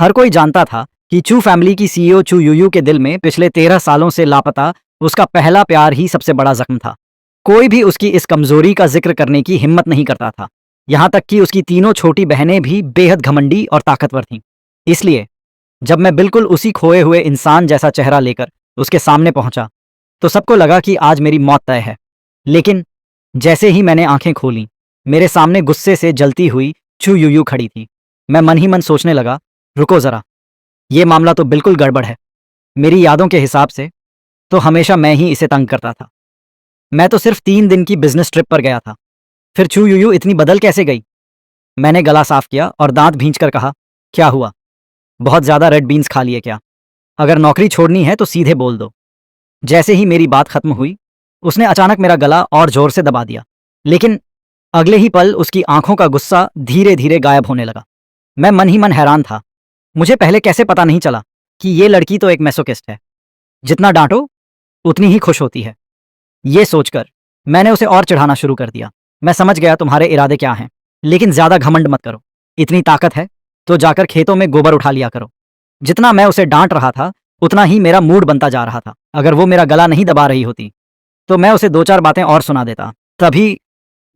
हर कोई जानता था कि चू फैमिली की सीईओ चू यूयू के दिल में पिछले 13 सालों से लापता उसका पहला प्यार ही सबसे बड़ा जख्म था। कोई भी उसकी इस कमजोरी का जिक्र करने की हिम्मत नहीं करता था। यहां तक कि उसकी तीनों छोटी बहनें भी बेहद घमंडी और ताकतवर थीं। इसलिए जब मैं बिल्कुल उसी खोए हुए इंसान जैसा चेहरा लेकर उसके सामने पहुंचा तो सबको लगा कि आज मेरी मौत तय है। लेकिन जैसे ही मैंने आंखें खोली, मेरे सामने गुस्से से जलती हुई चू यूयू खड़ी थी। मैं मन ही मन सोचने लगा, रुको जरा, ये मामला तो बिल्कुल गड़बड़ है। मेरी यादों के हिसाब से तो हमेशा मैं ही इसे तंग करता था। मैं तो सिर्फ 3 दिन की बिजनेस ट्रिप पर गया था, फिर चू यूयू इतनी बदल कैसे गई? मैंने गला साफ किया और दांत भींच कर कहा, क्या हुआ? बहुत ज्यादा रेड बीन्स खा लिए क्या? अगर नौकरी छोड़नी है तो सीधे बोल दो। जैसे ही मेरी बात खत्म हुई, उसने अचानक मेरा गला और जोर से दबा दिया। लेकिन अगले ही पल उसकी आंखों का गुस्सा धीरे धीरे गायब होने लगा। मैं मन ही मन हैरान था। मुझे पहले कैसे पता नहीं चला कि ये लड़की तो एक मैसोकिस्ट है। जितना डांटो उतनी ही खुश होती है। ये सोचकर मैंने उसे और चिढ़ाना शुरू कर दिया। मैं समझ गया तुम्हारे इरादे क्या हैं, लेकिन ज्यादा घमंड मत करो। इतनी ताकत है तो जाकर खेतों में गोबर उठा लिया करो। जितना मैं उसे डांट रहा था उतना ही मेरा मूड बनता जा रहा था। अगर वो मेरा गला नहीं दबा रही होती तो मैं उसे 2-4 बातें और सुना देता। तभी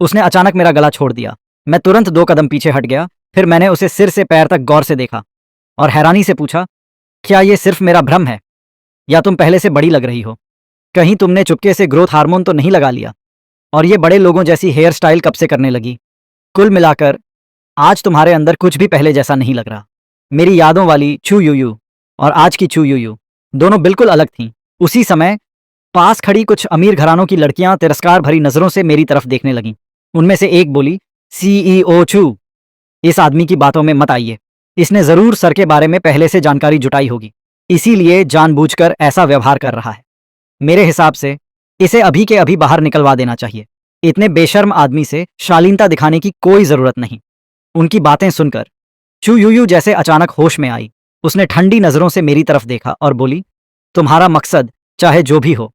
उसने अचानक मेरा गला छोड़ दिया। मैं तुरंत 2 कदम पीछे हट गया। फिर मैंने उसे सिर से पैर तक गौर से देखा और हैरानी से पूछा, क्या ये सिर्फ मेरा भ्रम है या तुम पहले से बड़ी लग रही हो? कहीं तुमने चुपके से ग्रोथ हार्मोन तो नहीं लगा लिया और ये बड़े लोगों जैसी हेयर स्टाइल कब से करने लगी? कुल मिलाकर आज तुम्हारे अंदर कुछ भी पहले जैसा नहीं लग रहा। मेरी यादों वाली चू यूयू और आज की चू यूयू दोनों बिल्कुल अलग थीं। उसी समय पास खड़ी कुछ अमीर घरानों की लड़कियां तिरस्कार भरी नजरों से मेरी तरफ देखने लगीं। उनमें से एक बोली, सीईओ चू, इस आदमी की बातों में मत आइए। इसने जरूर सर के बारे में पहले से जानकारी जुटाई होगी, इसीलिए जानबूझकर ऐसा व्यवहार कर रहा है। मेरे हिसाब से इसे अभी के अभी बाहर निकलवा देना चाहिए। इतने बेशर्म आदमी से शालीनता दिखाने की कोई जरूरत नहीं। उनकी बातें सुनकर चू यूयू जैसे अचानक होश में आई। उसने ठंडी नजरों से मेरी तरफ देखा और बोली, तुम्हारा मकसद चाहे जो भी हो,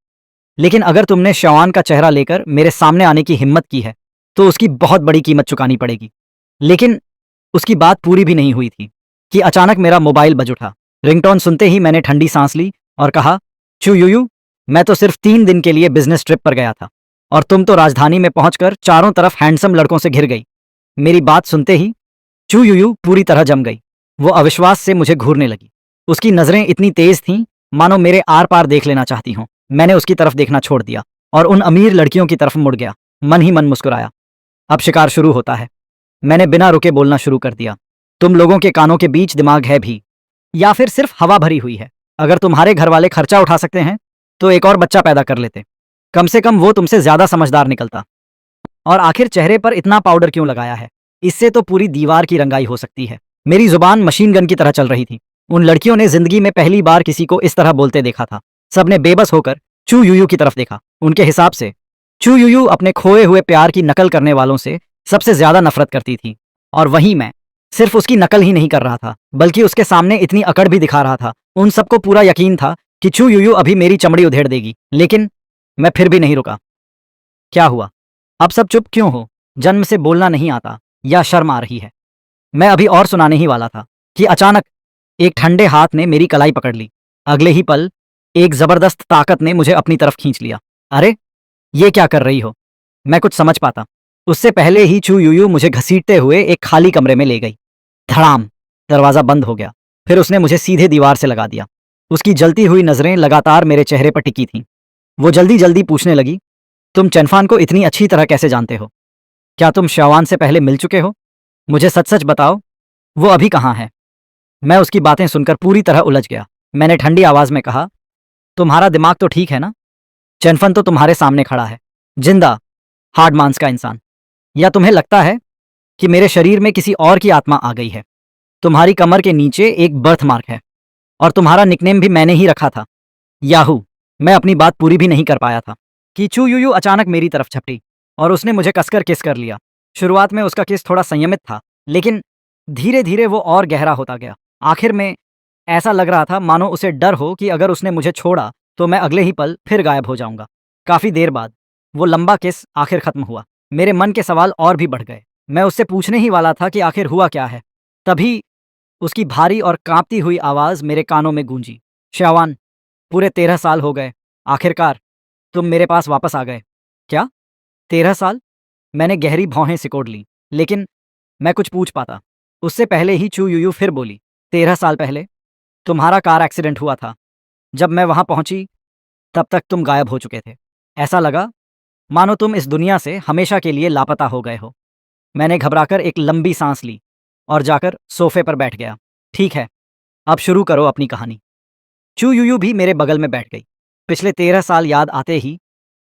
लेकिन अगर तुमने शवान का चेहरा लेकर मेरे सामने आने की हिम्मत की है तो उसकी बहुत बड़ी कीमत चुकानी पड़ेगी। लेकिन उसकी बात पूरी भी नहीं हुई थी कि अचानक मेरा मोबाइल बज उठा। रिंगटोन सुनते ही मैंने ठंडी सांस ली और कहा, चू यूयू, मैं तो सिर्फ 3 दिन के लिए बिजनेस ट्रिप पर गया था और तुम तो राजधानी में पहुंचकर चारों तरफ हैंडसम लड़कों से घिर गई। मेरी बात सुनते ही चू यूयू पूरी तरह जम गई। वो अविश्वास से मुझे घूरने लगी। उसकी नजरें इतनी तेज थीं मानो मेरे आर पार देख लेना चाहती हों। मैंने उसकी तरफ देखना छोड़ दिया और उन अमीर लड़कियों की तरफ मुड़ गया। मन ही मन मुस्कुराया। अब शिकार शुरू होता है। मैंने बिना रुके बोलना शुरू कर दिया। तुम लोगों के कानों के बीच दिमाग है भी या फिर सिर्फ हवा भरी हुई है? अगर तुम्हारे घर वाले खर्चा उठा सकते हैं तो एक और बच्चा पैदा कर लेते। कम से कम वो तुमसे ज्यादा समझदार निकलता। और आखिर चेहरे पर इतना पाउडर क्यों लगाया है? इससे तो पूरी दीवार की रंगाई हो सकती है। मेरी जुबान मशीन गन की तरह चल रही थी। उन लड़कियों ने जिंदगी में पहली बार किसी को इस तरह बोलते देखा था। सबने बेबस होकर चू यूयू की तरफ देखा। उनके हिसाब से चू यूयू अपने खोए हुए प्यार की नकल करने वालों से सबसे ज्यादा नफरत करती थी। और वहीं मैं सिर्फ उसकी नकल ही नहीं कर रहा था, बल्कि उसके सामने इतनी अकड़ भी दिखा रहा था। उन सबको पूरा यकीन था कि चू यूयू अभी मेरी चमड़ी उधेड़ देगी। लेकिन मैं फिर भी नहीं रुका। क्या हुआ? अब सब चुप क्यों हो? जन्म से बोलना नहीं आता या शर्म आ रही है? मैं अभी और सुनाने ही वाला था कि अचानक एक ठंडे हाथ ने मेरी कलाई पकड़ ली। अगले ही पल एक जबरदस्त ताकत ने मुझे अपनी तरफ खींच लिया। अरे, ये क्या कर रही हो? मैं कुछ समझ पाता उससे पहले ही चू यूयू मुझे घसीटते हुए एक खाली कमरे में ले गई। धड़ाम, दरवाजा बंद हो गया। फिर उसने मुझे सीधे दीवार से लगा दिया। उसकी जलती हुई नजरें लगातार मेरे चेहरे पर टिकी थीं। वो जल्दी जल्दी पूछने लगी, तुम चनफान को इतनी अच्छी तरह कैसे जानते हो? क्या तुम शवान से पहले मिल चुके हो? मुझे सच सच बताओ, वो अभी कहाँ है? मैं उसकी बातें सुनकर पूरी तरह उलझ गया। मैंने ठंडी आवाज में कहा, तुम्हारा दिमाग तो ठीक है ना? चनफन तो तुम्हारे सामने खड़ा है, जिंदा, हार्ड मांस का इंसान। या तुम्हें लगता है कि मेरे शरीर में किसी और की आत्मा आ गई है? तुम्हारी कमर के नीचे एक बर्थ मार्क है और तुम्हारा निकनेम भी मैंने ही रखा था, याहू। मैं अपनी बात पूरी भी नहीं कर पाया था कि चू यूयू अचानक मेरी तरफ झपटी और उसने मुझे कसकर किस कर लिया। शुरुआत में उसका किस थोड़ा संयमित था, लेकिन धीरे धीरे वो और गहरा होता गया। आखिर में ऐसा लग रहा था मानो उसे डर हो कि अगर उसने मुझे छोड़ा तो मैं अगले ही पल फिर गायब हो जाऊंगा। काफी देर बाद वो लंबा किस आखिर खत्म हुआ। मेरे मन के सवाल और भी बढ़ गए। मैं उससे पूछने ही वाला था कि आखिर हुआ क्या है, तभी उसकी भारी और कांपती हुई आवाज़ मेरे कानों में गूंजी। श्यावान, पूरे 13 साल हो गए, आखिरकार तुम मेरे पास वापस आ गए। क्या? 13 साल? मैंने गहरी भौहें सिकोड़ ली, लेकिन मैं कुछ पूछ पाता उससे पहले ही चू यूयू फिर बोली, 13 साल पहले तुम्हारा कार एक्सीडेंट हुआ था। जब मैं वहां पहुंची तब तक तुम गायब हो चुके थे। ऐसा लगा मानो तुम इस दुनिया से हमेशा के लिए लापता हो गए हो। मैंने घबराकर एक लंबी सांस ली और जाकर सोफे पर बैठ गया। ठीक है, अब शुरू करो अपनी कहानी। चू यूयू भी मेरे बगल में बैठ गई। पिछले 13 साल याद आते ही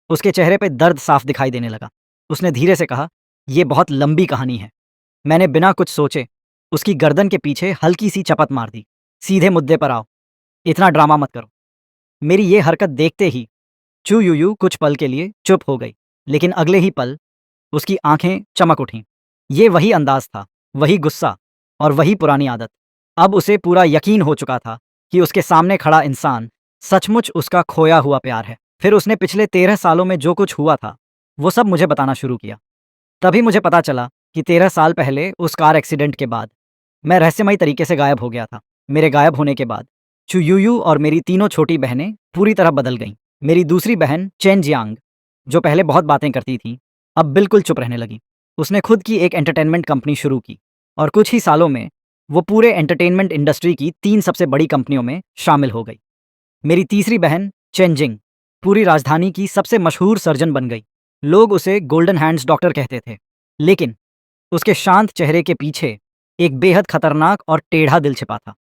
उसके चेहरे पे दर्द साफ दिखाई देने लगा। उसने धीरे से कहा, यह बहुत लंबी कहानी है। मैंने बिना कुछ सोचे उसकी गर्दन के पीछे हल्की सी चपत मार दी। सीधे मुद्दे पर आओ, इतना ड्रामा मत करो। मेरी ये हरकत देखते ही चू यूयू कुछ पल के लिए चुप हो गई, लेकिन अगले ही पल उसकी आंखें चमक उठीं। ये वही अंदाज था, वही गुस्सा और वही पुरानी आदत। अब उसे पूरा यकीन हो चुका था कि उसके सामने खड़ा इंसान सचमुच उसका खोया हुआ प्यार है। फिर उसने पिछले 13 सालों में जो कुछ हुआ था वो सब मुझे बताना शुरू किया। तभी मुझे पता चला कि 13 साल पहले उस कार एक्सीडेंट के बाद मैं रहस्यमयी तरीके से गायब हो गया था। मेरे गायब होने के बाद चुयूयू और मेरी तीनों छोटी बहनें पूरी तरह बदल गईं। मेरी दूसरी बहन चेन जियांग, जो पहले बहुत बातें करती थी, अब बिल्कुल चुप रहने लगी। उसने खुद की एक एंटरटेनमेंट कंपनी शुरू की और कुछ ही सालों में वो पूरे एंटरटेनमेंट इंडस्ट्री की 3 सबसे बड़ी कंपनियों में शामिल हो गई। मेरी तीसरी बहन चेनजिंग पूरी राजधानी की सबसे मशहूर सर्जन बन गई। लोग उसे गोल्डन हैंड्स डॉक्टर कहते थे, लेकिन उसके शांत चेहरे के पीछे एक बेहद खतरनाक और टेढ़ा दिल छिपा था।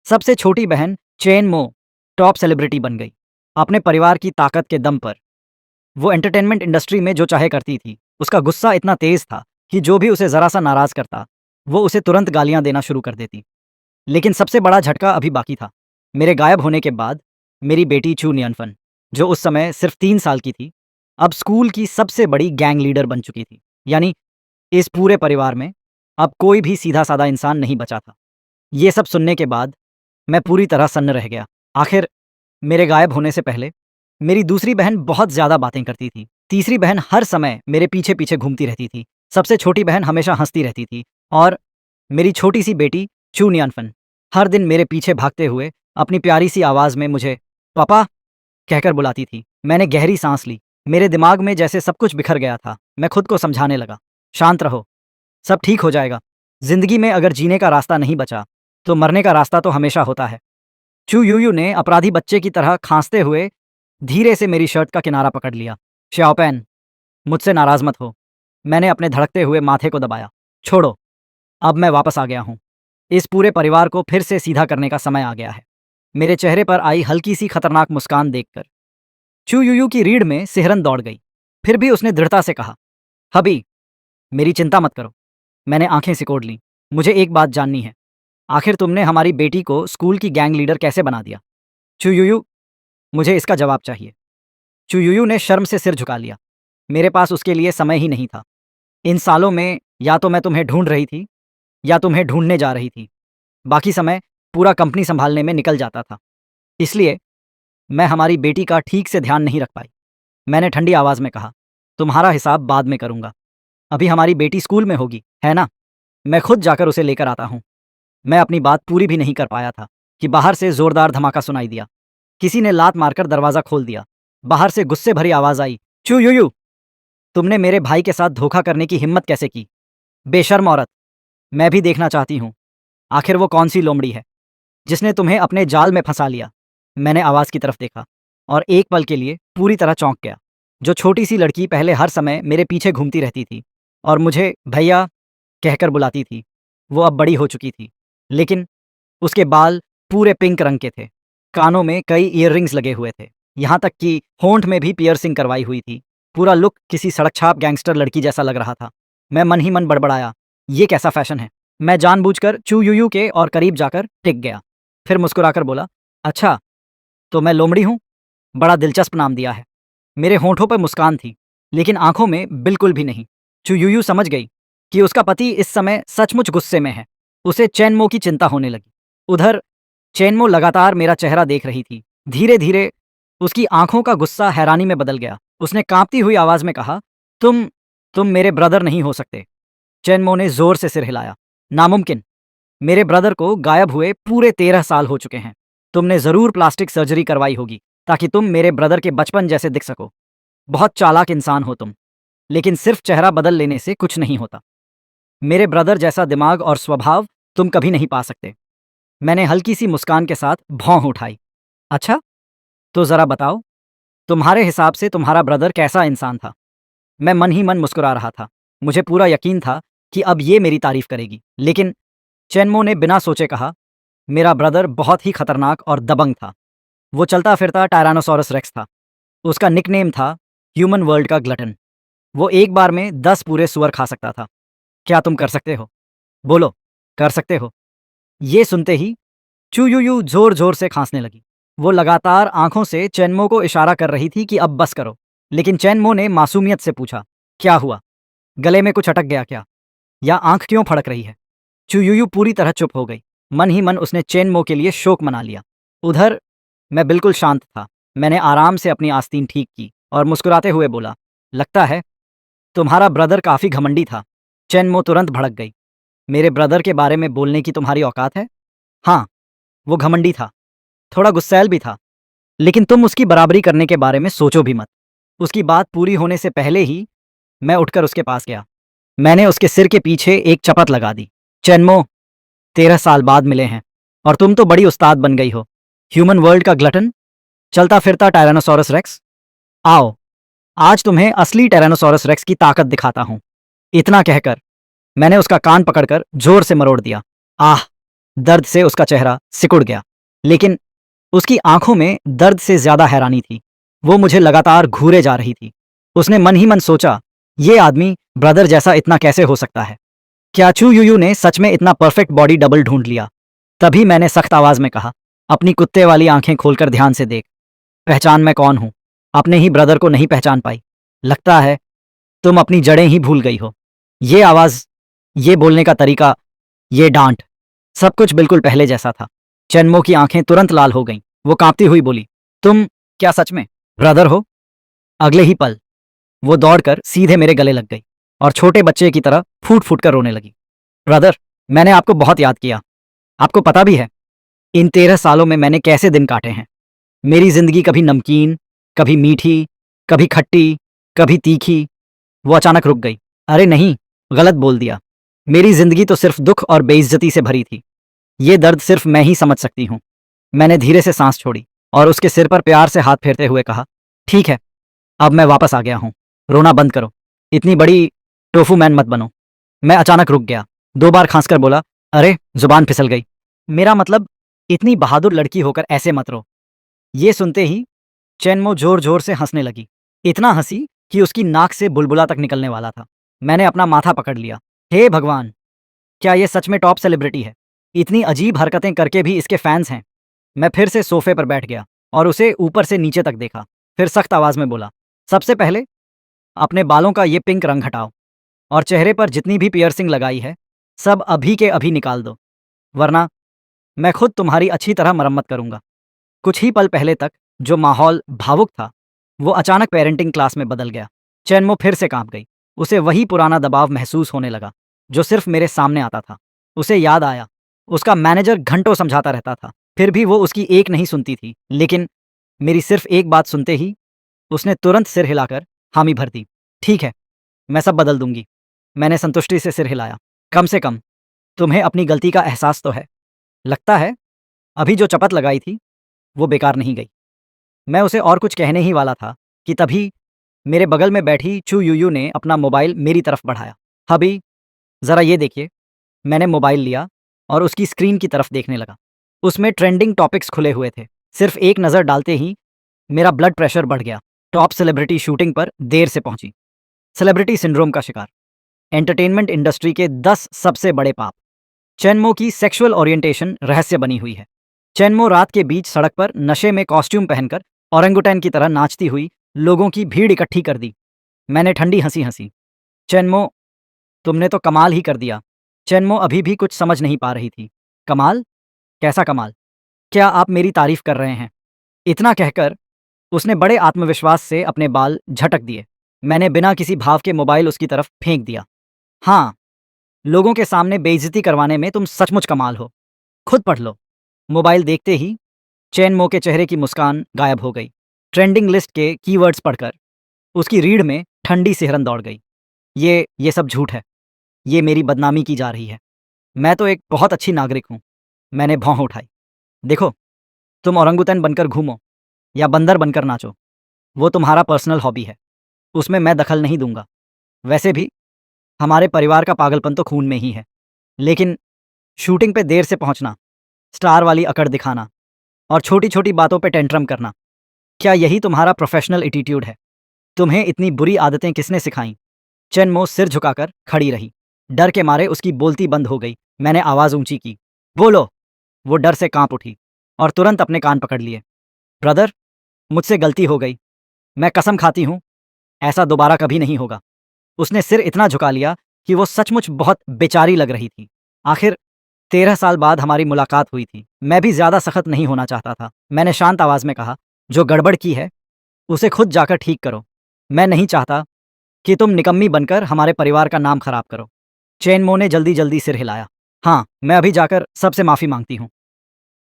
सबसे छोटी बहन चेन मो टॉप सेलिब्रिटी बन गई। अपने परिवार की ताकत के दम पर वो एंटरटेनमेंट इंडस्ट्री में जो चाहे करती थी। उसका गुस्सा इतना तेज था कि जो भी उसे जरा सा नाराज करता वो उसे तुरंत गालियां देना शुरू कर देती। लेकिन सबसे बड़ा झटका अभी बाकी था। मेरे गायब होने के बाद मेरी बेटी चू नियनफन, जो उस समय सिर्फ 3 साल की थी, अब स्कूल की सबसे बड़ी गैंग लीडर बन चुकी थी। यानी इस पूरे परिवार में अब कोई भी सीधा साधा इंसान नहीं बचा था। ये सब सुनने के बाद मैं पूरी तरह सन्न रह गया। आखिर मेरे गायब होने से पहले मेरी दूसरी बहन बहुत ज़्यादा बातें करती थी। तीसरी बहन हर समय मेरे पीछे पीछे घूमती रहती थी। सबसे छोटी बहन हमेशा हंसती रहती थी और मेरी छोटी सी बेटी चू नियनफन हर दिन मेरे पीछे भागते हुए अपनी प्यारी सी आवाज़ में मुझे पापा कहकर बुलाती थी। मैंने गहरी सांस ली। मेरे दिमाग में जैसे सब कुछ बिखर गया था। मैं खुद को समझाने लगा, शांत रहो, सब ठीक हो जाएगा। जिंदगी में अगर जीने का रास्ता नहीं बचा तो मरने का रास्ता तो हमेशा होता है। चू यूयू ने अपराधी बच्चे की तरह खांसते हुए धीरे से मेरी शर्ट का किनारा पकड़ लिया। श्याओपैन, मुझसे नाराज मत हो। मैंने अपने धड़कते हुए माथे को दबाया। छोड़ो, अब मैं वापस आ गया हूँ। इस पूरे परिवार को फिर से सीधा करने का समय आ गया है। मेरे चेहरे पर आई हल्की सी खतरनाक मुस्कान देखकर चू यूयू की रीढ़ में सिहरन दौड़ गई। फिर भी उसने दृढ़ता से कहा, हबी, मेरी चिंता मत करो। मैंने आंखें सिकोड़ लीं। मुझे एक बात जाननी है, आखिर तुमने हमारी बेटी को स्कूल की गैंग लीडर कैसे बना दिया? चू यूयू, मुझे इसका जवाब चाहिए। चू यूयू ने शर्म से सिर झुका लिया। मेरे पास उसके लिए समय ही नहीं था। इन सालों में या तो मैं तुम्हें ढूंढ रही थी या तुम्हें ढूंढने जा रही थी। बाकी समय पूरा कंपनी संभालने में निकल जाता था। इसलिए मैं हमारी बेटी का ठीक से ध्यान नहीं रख पाई। मैंने ठंडी आवाज़ में कहा, तुम्हारा हिसाब बाद में करूंगा। अभी हमारी बेटी स्कूल में होगी, है ना? मैं खुद जाकर उसे लेकर आता हूँ। मैं अपनी बात पूरी भी नहीं कर पाया था कि बाहर से जोरदार धमाका सुनाई दिया। किसी ने लात मारकर दरवाज़ा खोल दिया। बाहर से गुस्से भरी आवाज़ आई, चू यूयू, तुमने मेरे भाई के साथ धोखा करने की हिम्मत कैसे की? बेशर्म औरत, मैं भी देखना चाहती हूँ आखिर वो कौन सी लोमड़ी है जिसने तुम्हें अपने जाल में फंसा लिया। मैंने आवाज़ की तरफ देखा और एक पल के लिए पूरी तरह चौंक गया। जो छोटी सी लड़की पहले हर समय मेरे पीछे घूमती रहती थी और मुझे भैया कहकर बुलाती थी, वो अब बड़ी हो चुकी थी। लेकिन उसके बाल पूरे पिंक रंग के थे। कानों में कई ईयररिंग्स लगे हुए थे, यहाँ तक कि होंठ में भी पियर्सिंग करवाई हुई थी। पूरा लुक किसी सड़क छाप गैंगस्टर लड़की जैसा लग रहा था। मैं मन ही मन बड़बड़ाया, ये कैसा फैशन है? मैं जानबूझकर चू यूयू के और करीब जाकर टिक गया। फिर मुस्कुराकर बोला, अच्छा तो मैं लोमड़ी हूँ? बड़ा दिलचस्प नाम दिया है। मेरे होंठों पर मुस्कान थी, लेकिन आंखों में बिल्कुल भी नहीं। चू यूयू समझ गई कि उसका पति इस समय सचमुच गुस्से में है। उसे चैनमो की चिंता होने लगी। उधर चैनमो लगातार मेरा चेहरा देख रही थी। धीरे धीरे उसकी आंखों का गुस्सा हैरानी में बदल गया। उसने कांपती हुई आवाज में कहा, तुम मेरे ब्रदर नहीं हो सकते। चैनमो ने जोर से सिर हिलाया। नामुमकिन, मेरे ब्रदर को गायब हुए पूरे 13 साल हो चुके हैं। तुमने ज़रूर प्लास्टिक सर्जरी करवाई होगी ताकि तुम मेरे ब्रदर के बचपन जैसे दिख सको। बहुत चालाक इंसान हो तुम, लेकिन सिर्फ चेहरा बदल लेने से कुछ नहीं होता। मेरे ब्रदर जैसा दिमाग और स्वभाव तुम कभी नहीं पा सकते। मैंने हल्की सी मुस्कान के साथ भौं उठाई। अच्छा, तो ज़रा बताओ, तुम्हारे हिसाब से तुम्हारा ब्रदर कैसा इंसान था? मैं मन ही मन मुस्कुरा रहा था। मुझे पूरा यकीन था कि अब ये मेरी तारीफ करेगी, लेकिन चेनमो ने बिना सोचे कहा, मेरा ब्रदर बहुत ही खतरनाक और दबंग था। वो चलता फिरता टायरानोसॉरस रेक्स था। उसका निकनेम था ह्यूमन वर्ल्ड का ग्लटन। वो एक बार में 10 पूरे सूअर खा सकता था। क्या तुम कर सकते हो? बोलो, कर सकते हो? ये सुनते ही चूयूयू जोर जोर से खांसने लगी। वो लगातार आंखों से चेनमो को इशारा कर रही थी कि अब बस करो, लेकिन चेनमो ने मासूमियत से पूछा, क्या हुआ? गले में कुछ अटक गया क्या? या आंख क्यों फड़क रही है? चूयूयू पूरी तरह चुप हो गई। मन ही मन उसने चेनमो के लिए शोक मना लिया। उधर मैं बिल्कुल शांत था। मैंने आराम से अपनी आस्तीन ठीक की और मुस्कुराते हुए बोला, लगता है तुम्हारा ब्रदर काफी घमंडी था। चेनमो तुरंत भड़क गई। मेरे ब्रदर के बारे में बोलने की तुम्हारी औकात है? हाँ, वो घमंडी था, थोड़ा गुस्सैल भी था, लेकिन तुम उसकी बराबरी करने के बारे में सोचो भी मत। उसकी बात पूरी होने से पहले ही मैं उठकर उसके पास गया। मैंने उसके सिर के पीछे एक चपत लगा दी। चेनमो, 13 साल बाद मिले हैं और तुम तो बड़ी उस्ताद बन गई हो। ह्यूमन वर्ल्ड का ग्लटन, चलता फिरता टायरानोसॉरस रेक्स। आओ, आज तुम्हें असली टायरानोसॉरस रेक्स की ताकत दिखाता हूं। इतना कहकर मैंने उसका कान पकड़कर जोर से मरोड़ दिया। आह! दर्द से उसका चेहरा सिकुड़ गया, लेकिन उसकी आंखों में दर्द से ज्यादा हैरानी थी। वो मुझे लगातार घूरे जा रही थी। उसने मन ही मन सोचा, ये आदमी ब्रदर जैसा इतना कैसे हो सकता है? क्या चू यूयू ने सच में इतना परफेक्ट बॉडी डबल ढूंढ लिया? तभी मैंने सख्त आवाज में कहा, अपनी कुत्ते वाली आंखें खोलकर ध्यान से देख। पहचान मैं कौन हूं? अपने ही ब्रदर को नहीं पहचान पाई? लगता है तुम अपनी जड़ें ही भूल गई हो। ये आवाज, ये बोलने का तरीका, ये डांट, सब कुछ बिल्कुल पहले जैसा था। चेनमो की आंखें तुरंत लाल हो गईं। वो कांपती हुई बोली, तुम क्या सच में ब्रदर हो? अगले ही पल वो दौड़कर सीधे मेरे गले लग गई और छोटे बच्चे की तरह फूट फूट कर रोने लगी। ब्रदर, मैंने आपको बहुत याद किया। आपको पता भी है इन 13 सालों में मैंने कैसे दिन काटे हैं। मेरी जिंदगी कभी नमकीन, कभी मीठी, कभी खट्टी, कभी तीखी। वो अचानक रुक गई। अरे नहीं, गलत बोल दिया। मेरी जिंदगी तो सिर्फ दुख और बेइज्जती से भरी थी। ये दर्द सिर्फ मैं ही समझ सकती हूँ। मैंने धीरे से सांस छोड़ी और उसके सिर पर प्यार से हाथ फेरते हुए कहा, ठीक है, अब मैं वापस आ गया हूँ। रोना बंद करो। इतनी बड़ी टोफू मैन मत बनो। मैं अचानक रुक गया। 2 बार खांसकर बोला, अरे जुबान फिसल गई। मेरा मतलब, इतनी बहादुर लड़की होकर ऐसे मत रो। ये सुनते ही चेनमो जोर जोर से हंसने लगी। इतना हंसी कि उसकी नाक से बुलबुला तक निकलने वाला था। मैंने अपना माथा पकड़ लिया। हे भगवान, क्या ये सच में टॉप सेलिब्रिटी है? इतनी अजीब हरकतें करके भी इसके फैंस हैं। मैं फिर से सोफे पर बैठ गया और उसे ऊपर से नीचे तक देखा। फिर सख्त आवाज में बोला, सबसे पहले अपने बालों का ये पिंक रंग हटाओ और चेहरे पर जितनी भी पियर्सिंग लगाई है सब अभी के अभी निकाल दो, वरना मैं खुद तुम्हारी अच्छी तरह मरम्मत करूंगा। कुछ ही पल पहले तक जो माहौल भावुक था, वो अचानक पेरेंटिंग क्लास में बदल गया। चैनमो फिर से कांप गई। उसे वही पुराना दबाव महसूस होने लगा जो सिर्फ मेरे सामने आता था। उसे याद आया, उसका मैनेजर घंटों समझाता रहता था, फिर भी वो उसकी एक नहीं सुनती थी। लेकिन मेरी सिर्फ एक बात सुनते ही उसने तुरंत सिर हिलाकर हामी भर दी। ठीक है, मैं सब बदल दूंगी। मैंने संतुष्टि से सिर हिलाया। कम से कम तुम्हें अपनी गलती का एहसास तो है। लगता है अभी जो चपत लगाई थी वो बेकार नहीं गई। मैं उसे और कुछ कहने ही वाला था कि तभी मेरे बगल में बैठी चू यूयू ने अपना मोबाइल मेरी तरफ बढ़ाया। अभी ज़रा ये देखिए। मैंने मोबाइल लिया और उसकी स्क्रीन की तरफ देखने लगा। उसमें ट्रेंडिंग टॉपिक्स खुले हुए थे। सिर्फ एक नज़र डालते ही मेरा ब्लड प्रेशर बढ़ गया। टॉप सेलिब्रिटी शूटिंग पर देर से पहुंची। सेलिब्रिटी सिंड्रोम का शिकार। एंटरटेनमेंट इंडस्ट्री के 10 सबसे बड़े पाप। चेनमो की सेक्सुअल ओरिएंटेशन रहस्य बनी हुई है। चेनमो रात के बीच सड़क पर नशे में कॉस्ट्यूम पहनकर ओरेंगुटैन की तरह नाचती हुई लोगों की भीड़ इकट्ठी कर दी। मैंने ठंडी हंसी हंसी। चेनमो, तुमने तो कमाल ही कर दिया। चेनमो अभी भी कुछ समझ नहीं पा रही थी। कमाल? कैसा कमाल? क्या आप मेरी तारीफ कर रहे हैं? इतना कहकर उसने बड़े आत्मविश्वास से अपने बाल झटक दिए। मैंने बिना किसी भाव के मोबाइल उसकी तरफ फेंक दिया। हाँ, लोगों के सामने बेइज्जती करवाने में तुम सचमुच कमाल हो। खुद पढ़ लो। मोबाइल देखते ही चैन मो के चेहरे की मुस्कान गायब हो गई। ट्रेंडिंग लिस्ट के कीवर्ड्स पढ़कर उसकी रीढ़ में ठंडी सिहरन दौड़ गई। ये सब झूठ है। ये मेरी बदनामी की जा रही है। मैं तो एक बहुत अच्छी नागरिक हूँ। मैंने भौं उठाई। देखो, तुम औरंगुतन बनकर घूमो या बंदर बनकर नाचो, वो तुम्हारा पर्सनल हॉबी है। उसमें मैं दखल नहीं दूंगा। वैसे भी हमारे परिवार का पागलपन तो खून में ही है। लेकिन शूटिंग पे देर से पहुंचना, स्टार वाली अकड़ दिखाना और छोटी छोटी बातों पे टेंट्रम करना, क्या यही तुम्हारा प्रोफेशनल एटीट्यूड है? तुम्हें इतनी बुरी आदतें किसने सिखाई? चेनमो सिर झुकाकर खड़ी रही। डर के मारे उसकी बोलती बंद हो गई। मैंने आवाज़ ऊंची की, बोलो। वो डर से कांप उठी और तुरंत अपने कान पकड़ लिए। ब्रदर, मुझसे गलती हो गई। मैं कसम खाती हूँ, ऐसा दोबारा कभी नहीं होगा। उसने सिर इतना झुका लिया कि वो सचमुच बहुत बेचारी लग रही थी। आखिर 13 साल बाद हमारी मुलाकात हुई थी। मैं भी ज़्यादा सख्त नहीं होना चाहता था। मैंने शांत आवाज़ में कहा, जो गड़बड़ की है उसे खुद जाकर ठीक करो। मैं नहीं चाहता कि तुम निकम्मी बनकर हमारे परिवार का नाम खराब करो। चेनमो ने जल्दी जल्दी सिर हिलाया। हाँ, मैं अभी जाकर सबसे माफ़ी मांगती हूँ।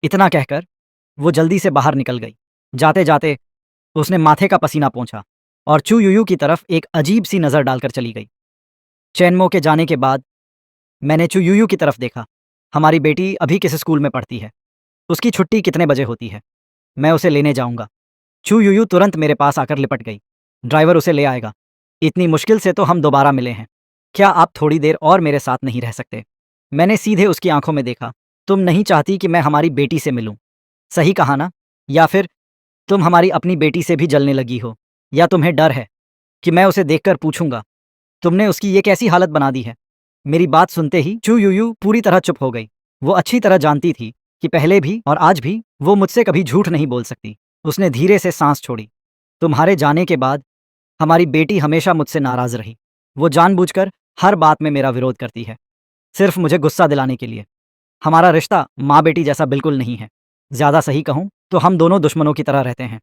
इतना कहकर वो जल्दी से बाहर निकल गई। जाते जाते उसने माथे का पसीना पोंछा और चू यूयू की तरफ एक अजीब सी नज़र डालकर चली गई। चेनमो के जाने के बाद मैंने चू यूयू की तरफ देखा। हमारी बेटी अभी किस स्कूल में पढ़ती है? उसकी छुट्टी कितने बजे होती है? मैं उसे लेने जाऊंगा। चू यूयू तुरंत मेरे पास आकर लिपट गई। ड्राइवर उसे ले आएगा। इतनी मुश्किल से तो हम दोबारा मिले हैं। क्या आप थोड़ी देर और मेरे साथ नहीं रह सकते? मैंने सीधे उसकी आंखों में देखा। तुम नहीं चाहती कि मैं हमारी बेटी से मिलूं, सही कहा ना? या फिर तुम हमारी अपनी बेटी से भी जलने लगी हो? या तुम्हें डर है कि मैं उसे देखकर पूछूंगा, तुमने उसकी ये कैसी हालत बना दी है? मेरी बात सुनते ही चू यूयू पूरी तरह चुप हो गई। वो अच्छी तरह जानती थी कि पहले भी और आज भी वो मुझसे कभी झूठ नहीं बोल सकती। उसने धीरे से सांस छोड़ी। तुम्हारे जाने के बाद हमारी बेटी हमेशा मुझसे नाराज रही। वो जानबूझकर हर बात में मेरा विरोध करती है, सिर्फ मुझे गुस्सा दिलाने के लिए। हमारा रिश्ता माँ बेटी जैसा बिल्कुल नहीं है। ज़्यादा सही कहूँ तो हम दोनों दुश्मनों की तरह रहते हैं।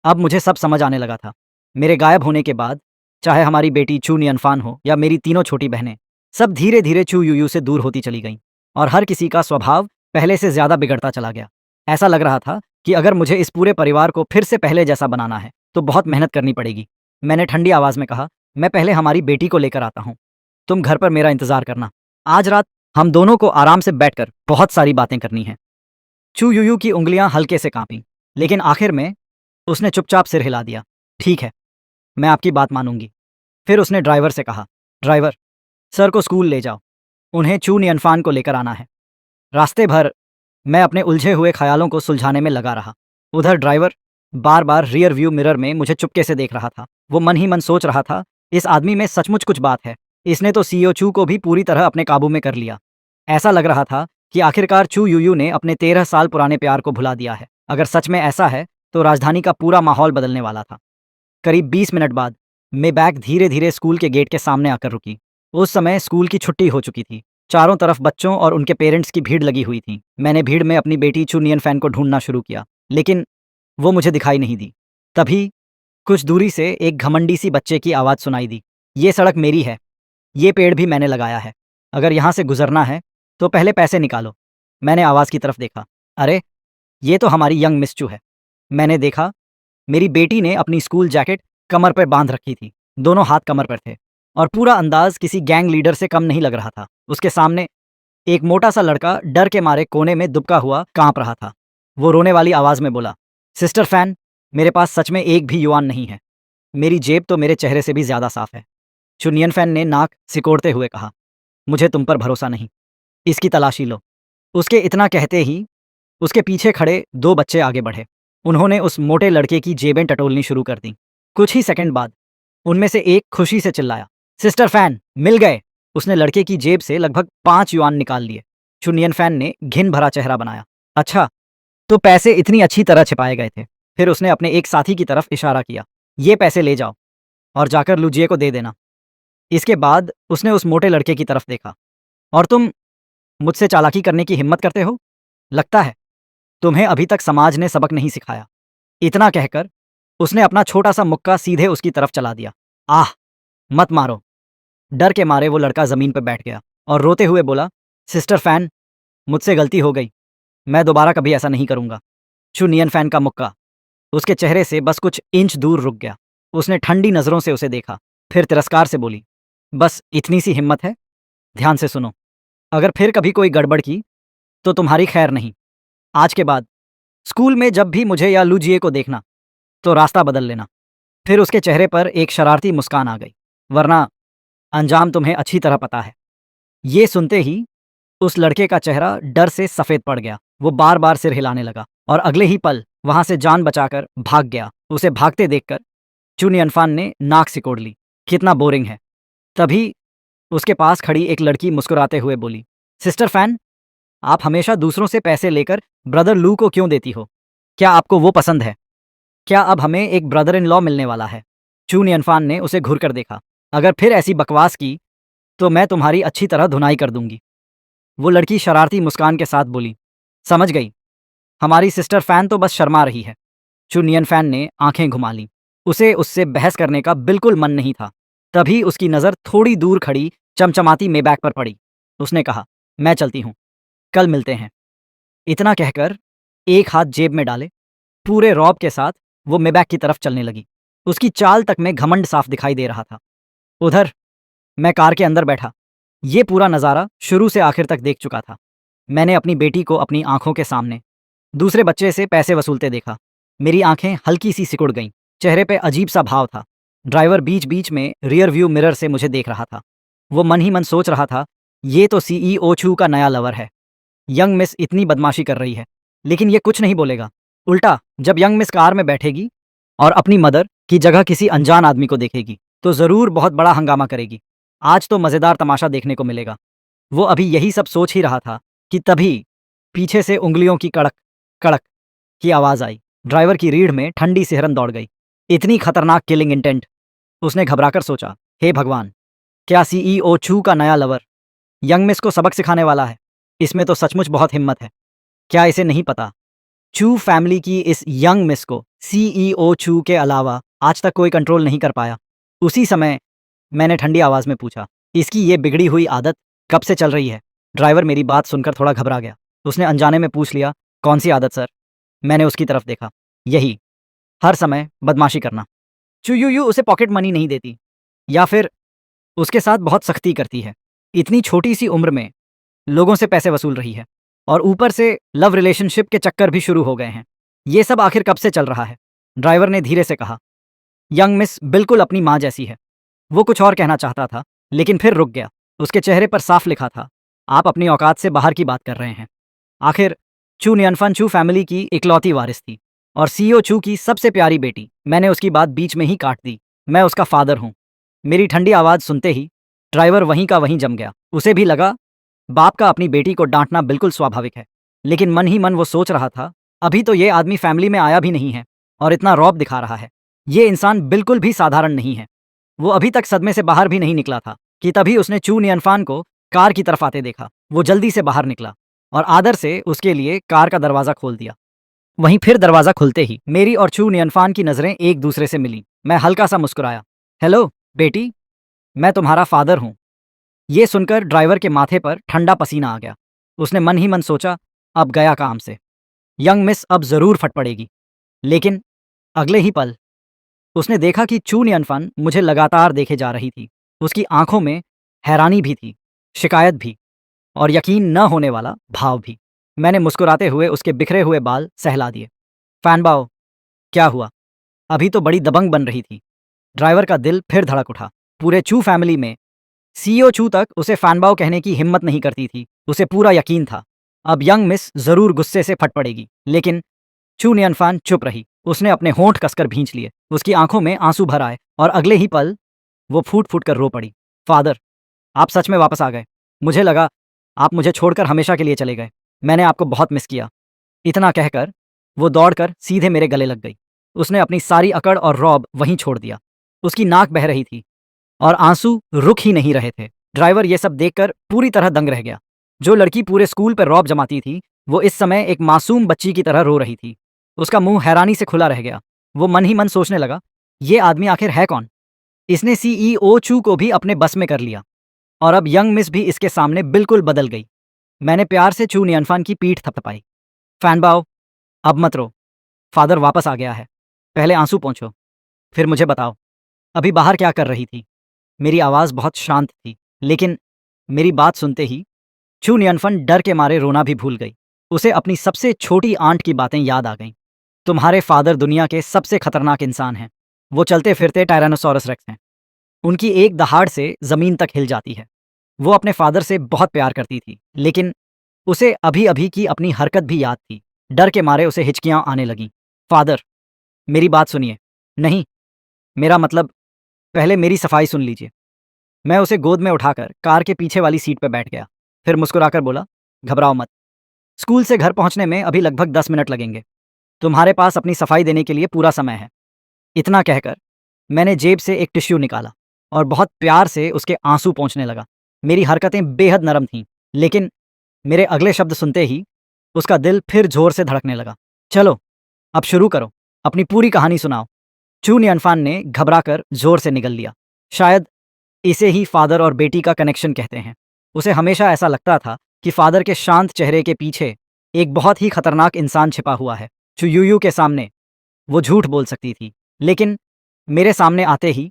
अब मुझे सब समझ आने लगा था। मेरे गायब होने के बाद चाहे हमारी बेटी चू नियनफान हो या मेरी तीनों छोटी बहनें, सब धीरे धीरे चू यूयू से दूर होती चली गईं और हर किसी का स्वभाव पहले से ज़्यादा बिगड़ता चला गया। ऐसा लग रहा था कि अगर मुझे इस पूरे परिवार को फिर से पहले जैसा बनाना है तो बहुत मेहनत करनी पड़ेगी। मैंने ठंडी आवाज़ में कहा, मैं पहले हमारी बेटी को लेकर आता हूँ। तुम घर पर मेरा इंतज़ार करना। आज रात हम दोनों को आराम से बैठकर बहुत सारी बातें करनी हैं। चू यूयू की उंगलियां हल्के से कांपीं, लेकिन आखिर में उसने चुपचाप सिर हिला दिया। ठीक है, मैं आपकी बात मानूंगी। फिर उसने ड्राइवर से कहा, ड्राइवर, सर को स्कूल ले जाओ। उन्हें चू नियनफान को लेकर आना है। रास्ते भर मैं अपने उलझे हुए ख्यालों को सुलझाने में लगा रहा। उधर ड्राइवर बार बार रियर व्यू मिरर में मुझे चुपके से देख रहा था। वो मन ही मन सोच रहा था, इस आदमी में सचमुच कुछ बात है। इसने तो सीईओ चू को भी पूरी तरह अपने काबू में कर लिया। ऐसा लग रहा था कि आखिरकार चू यूयू ने अपने 13 साल पुराने प्यार को भुला दिया है। अगर सच में ऐसा है तो राजधानी का पूरा माहौल बदलने वाला था। करीब 20 मिनट बाद मेबैक धीरे धीरे स्कूल के गेट के सामने आकर रुकी। उस समय स्कूल की छुट्टी हो चुकी थी। चारों तरफ बच्चों और उनके पेरेंट्स की भीड़ लगी हुई थी। मैंने भीड़ में अपनी बेटी चू नियनफैन को ढूंढना शुरू किया, लेकिन वो मुझे दिखाई नहीं दी। तभी कुछ दूरी से एक घमंडी सी बच्चे की आवाज़ सुनाई दी, ये सड़क मेरी है, ये पेड़ भी मैंने लगाया है। अगर यहाँ से गुजरना है तो पहले पैसे निकालो। मैंने आवाज़ की तरफ देखा। अरे, ये तो हमारी यंग मिस चू है। मैंने देखा, मेरी बेटी ने अपनी स्कूल जैकेट कमर पर बांध रखी थी। दोनों हाथ कमर पर थे और पूरा अंदाज किसी गैंग लीडर से कम नहीं लग रहा था। उसके सामने एक मोटा सा लड़का डर के मारे कोने में दुबका हुआ कांप रहा था। वो रोने वाली आवाज़ में बोला, सिस्टर फैन, मेरे पास सच में एक भी युआन नहीं है। मेरी जेब तो मेरे चेहरे से भी ज़्यादा साफ है। चुनियन फैन ने नाक सिकोड़ते हुए कहा, मुझे तुम पर भरोसा नहीं, इसकी तलाशी लो। उसके इतना कहते ही उसके पीछे खड़े दो बच्चे आगे बढ़े। उन्होंने उस मोटे लड़के की जेबें टटोलनी शुरू कर दी। कुछ ही सेकंड बाद उनमें से एक खुशी से चिल्लाया, सिस्टर फैन, मिल गए। उसने लड़के की जेब से लगभग 5 युआन निकाल लिए। चुनियन फैन ने घिन भरा चेहरा बनाया। अच्छा, तो पैसे इतनी अच्छी तरह छिपाए गए थे। फिर उसने अपने एक साथी की तरफ इशारा किया, ये पैसे ले जाओ और जाकर लुजिए को दे देना। इसके बाद उसने उस मोटे लड़के की तरफ देखा, और तुम मुझसे चालाकी करने की हिम्मत करते हो? लगता है तुम्हें अभी तक समाज ने सबक नहीं सिखाया। इतना कहकर उसने अपना छोटा सा मुक्का सीधे उसकी तरफ चला दिया। आह, मत मारो। डर के मारे वो लड़का जमीन पर बैठ गया। और रोते हुए बोला, सिस्टर फैन, मुझसे गलती हो गई, मैं दोबारा कभी ऐसा नहीं करूंगा। चू नियन फैन का मुक्का उसके चेहरे से बस कुछ इंच दूर रुक गया। उसने ठंडी नजरों से उसे देखा, फिर तिरस्कार से बोली, बस इतनी सी हिम्मत है? ध्यान से सुनो, अगर फिर कभी कोई गड़बड़ की तो तुम्हारी खैर नहीं। आज के बाद स्कूल में जब भी मुझे या लूजिए को देखना तो रास्ता बदल लेना। फिर उसके चेहरे पर एक शरारती मुस्कान आ गई, वरना अंजाम तुम्हें अच्छी तरह पता है। ये सुनते ही उस लड़के का चेहरा डर से सफेद पड़ गया। वो बार बार सिर हिलाने लगा और अगले ही पल वहां से जान बचाकर भाग गया। उसे भागते देखकर चुन यनफान ने नाक सिकोड़ ली। कितना बोरिंग है। तभी उसके पास खड़ी एक लड़की मुस्कुराते हुए बोली, सिस्टर फैन, आप हमेशा दूसरों से पैसे लेकर ब्रदर लू को क्यों देती हो? क्या आपको वो पसंद है? क्या अब हमें एक ब्रदर इन लॉ मिलने वाला है? चून यनफान ने उसे घूर कर देखा। अगर फिर ऐसी बकवास की तो मैं तुम्हारी अच्छी तरह धुनाई कर दूंगी। वो लड़की शरारती मुस्कान के साथ बोली, समझ गई, हमारी सिस्टर फैन तो बस शर्मा रही है। चुनियन फैन ने आंखें घुमा लीं। उसे उससे बहस करने का बिल्कुल मन नहीं था। तभी उसकी नज़र थोड़ी दूर खड़ी चमचमाती मेबैक पर पड़ी। उसने कहा, मैं चलती हूँ, कल मिलते हैं। इतना कहकर एक हाथ जेब में डाले पूरे रौब के साथ वो मेबैक की तरफ चलने लगी। उसकी चाल तक में घमंड साफ दिखाई दे रहा था। उधर मैं कार के अंदर बैठा ये पूरा नज़ारा शुरू से आखिर तक देख चुका था। मैंने अपनी बेटी को अपनी आंखों के सामने दूसरे बच्चे से पैसे वसूलते देखा। मेरी आंखें हल्की सी सिकुड़ गईं। चेहरे पे अजीब सा भाव था। ड्राइवर बीच बीच में रियर व्यू मिरर से मुझे देख रहा था। वो मन ही मन सोच रहा था, ये तो सीईओ छू का नया लवर है। यंग मिस इतनी बदमाशी कर रही है, लेकिन ये कुछ नहीं बोलेगा। उल्टा जब यंग मिस कार में बैठेगी और अपनी मदर की जगह किसी अनजान आदमी को देखेगी तो ज़रूर बहुत बड़ा हंगामा करेगी। आज तो मज़ेदार तमाशा देखने को मिलेगा। वो अभी यही सब सोच ही रहा था कि तभी पीछे से उंगलियों की कड़क कड़क की आवाज़ आई। ड्राइवर की रीढ़ में ठंडी सिहरन दौड़ गई। इतनी खतरनाक किलिंग इंटेंट। उसने घबराकर सोचा, हे भगवान, क्या सीईओ छू का नया लवर यंग मिस को सबक सिखाने वाला है? इसमें तो सचमुच बहुत हिम्मत है। क्या इसे नहीं पता, चू फैमिली की इस यंग मिस को सीईओ छू के अलावा आज तक कोई कंट्रोल नहीं कर पाया। उसी समय मैंने ठंडी आवाज़ में पूछा, इसकी ये बिगड़ी हुई आदत कब से चल रही है? ड्राइवर मेरी बात सुनकर थोड़ा घबरा गया। उसने अनजाने में पूछ लिया, कौन सी आदत सर? मैंने उसकी तरफ देखा, यही, हर समय बदमाशी करना। चुयूयू उसे पॉकेट मनी नहीं देती या फिर उसके साथ बहुत सख्ती करती है। इतनी छोटी सी उम्र में लोगों से पैसे वसूल रही है और ऊपर से लव रिलेशनशिप के चक्कर भी शुरू हो गए हैं। ये सब आखिर कब से चल रहा है? ड्राइवर ने धीरे से कहा। यंग मिस बिल्कुल अपनी माँ जैसी है। वो कुछ और कहना चाहता था लेकिन फिर रुक गया। उसके चेहरे पर साफ लिखा था, आप अपनी औकात से बाहर की बात कर रहे हैं। आखिर चू नियनफन चू फैमिली की इकलौती वारिस थी और सीईओ चू की सबसे प्यारी बेटी। मैंने उसकी बात बीच में ही काट दी। मैं उसका फादर हूँ। मेरी ठंडी आवाज़ सुनते ही ड्राइवर वहीं का वहीं जम गया। उसे भी लगा बाप का अपनी बेटी को डांटना बिल्कुल स्वाभाविक है, लेकिन मन ही मन वो सोच रहा था, अभी तो ये आदमी फैमिली में आया भी नहीं है और इतना रौब दिखा रहा है। ये इंसान बिल्कुल भी साधारण नहीं है। वो अभी तक सदमे से बाहर भी नहीं निकला था कि तभी उसने चू नियनफान को कार की तरफ आते देखा। वो जल्दी से बाहर निकला और आदर से उसके लिए कार का दरवाज़ा खोल दिया। वहीं फिर दरवाज़ा खुलते ही मेरी और चू नियनफान की नज़रें एक दूसरे से मिली। मैं हल्का सा मुस्कुराया, हेलो बेटी, मैं तुम्हारा फादर हूँ। ये सुनकर ड्राइवर के माथे पर ठंडा पसीना आ गया। उसने मन ही मन सोचा, अब गया काम से, यंग मिस अब ज़रूर फट पड़ेगी। लेकिन अगले ही पल उसने देखा कि चू नियनफन मुझे लगातार देखे जा रही थी। उसकी आंखों में हैरानी भी थी, शिकायत भी और यकीन न होने वाला भाव भी। मैंने मुस्कुराते हुए उसके बिखरे हुए बाल सहला दिए। फैनबाओ, क्या हुआ? अभी तो बड़ी दबंग बन रही थी। ड्राइवर का दिल फिर धड़क उठा। पूरे चू फैमिली में सीईओ चू तक उसे फैनबाओ कहने की हिम्मत नहीं करती थी। उसे पूरा यकीन था अब यंग मिस ज़रूर गुस्से से फट पड़ेगी। लेकिन चू नियनफान चुप रही। उसने अपने होंठ कसकर भींच लिए। उसकी आंखों में आंसू भर आए और अगले ही पल वो फूट फूट कर रो पड़ी। फादर, आप सच में वापस आ गए। मुझे लगा आप मुझे छोड़कर हमेशा के लिए चले गए। मैंने आपको बहुत मिस किया। इतना कहकर वो दौड़कर सीधे मेरे गले लग गई। उसने अपनी सारी अकड़ और रौब वहीं छोड़ दिया। उसकी नाक बह रही थी और आंसू रुक ही नहीं रहे थे। ड्राइवर ये सब देखकर पूरी तरह दंग रह गया। जो लड़की पूरे स्कूल पर रौब जमाती थी वो इस समय एक मासूम बच्ची की तरह रो रही थी। उसका मुंह हैरानी से खुला रह गया। वो मन ही मन सोचने लगा, ये आदमी आखिर है कौन? इसने सीईओ चू को भी अपने बस में कर लिया। और अब यंग मिस भी इसके सामने बिल्कुल बदल गई। मैंने प्यार से चू नियनफान की पीठ थपथपाई। फैनबाओ, अब मत रो। फादर वापस आ गया है। पहले आंसू पोंछो, फिर मुझे बताओ, अभी बाहर क्या कर रही थी? मेरी आवाज़ बहुत शांत थी, लेकिन मेरी बात सुनते ही चू नियनफन डर के मारे रोना भी भूल गई। उसे अपनी सबसे छोटी आंट की बातें याद आ गईं। तुम्हारे फादर दुनिया के सबसे खतरनाक इंसान हैं। वो चलते फिरते टायरानोसॉरस रेक्स हैं। उनकी एक दहाड़ से ज़मीन तक हिल जाती है। वो अपने फादर से बहुत प्यार करती थी, लेकिन उसे अभी अभी की अपनी हरकत भी याद थी। डर के मारे उसे हिचकियां आने लगीं। फादर, मेरी बात सुनिए। नहीं, मेरा मतलब, पहले मेरी सफाई सुन लीजिए। मैं उसे गोद में उठाकर कार के पीछे वाली सीट पर बैठ गया। फिर मुस्कुराकर बोला, घबराओ मत। स्कूल से घर पहुंचने में अभी लगभग 10 मिनट लगेंगे। तुम्हारे पास अपनी सफाई देने के लिए पूरा समय है। इतना कहकर मैंने जेब से एक टिश्यू निकाला और बहुत प्यार से उसके आंसू पोंछने लगा। मेरी हरकतें बेहद नरम थीं, लेकिन मेरे अगले शब्द सुनते ही उसका दिल फिर जोर से धड़कने लगा। चलो, अब शुरू करो, अपनी पूरी कहानी सुनाओ। चू नियनफान ने घबराकर जोर से निगल लिया। शायद इसे ही फादर और बेटी का कनेक्शन कहते हैं। उसे हमेशा ऐसा लगता था कि फादर के शांत चेहरे के पीछे एक बहुत ही खतरनाक इंसान छिपा हुआ है। चू यूयू के सामने वो झूठ बोल सकती थी, लेकिन मेरे सामने आते ही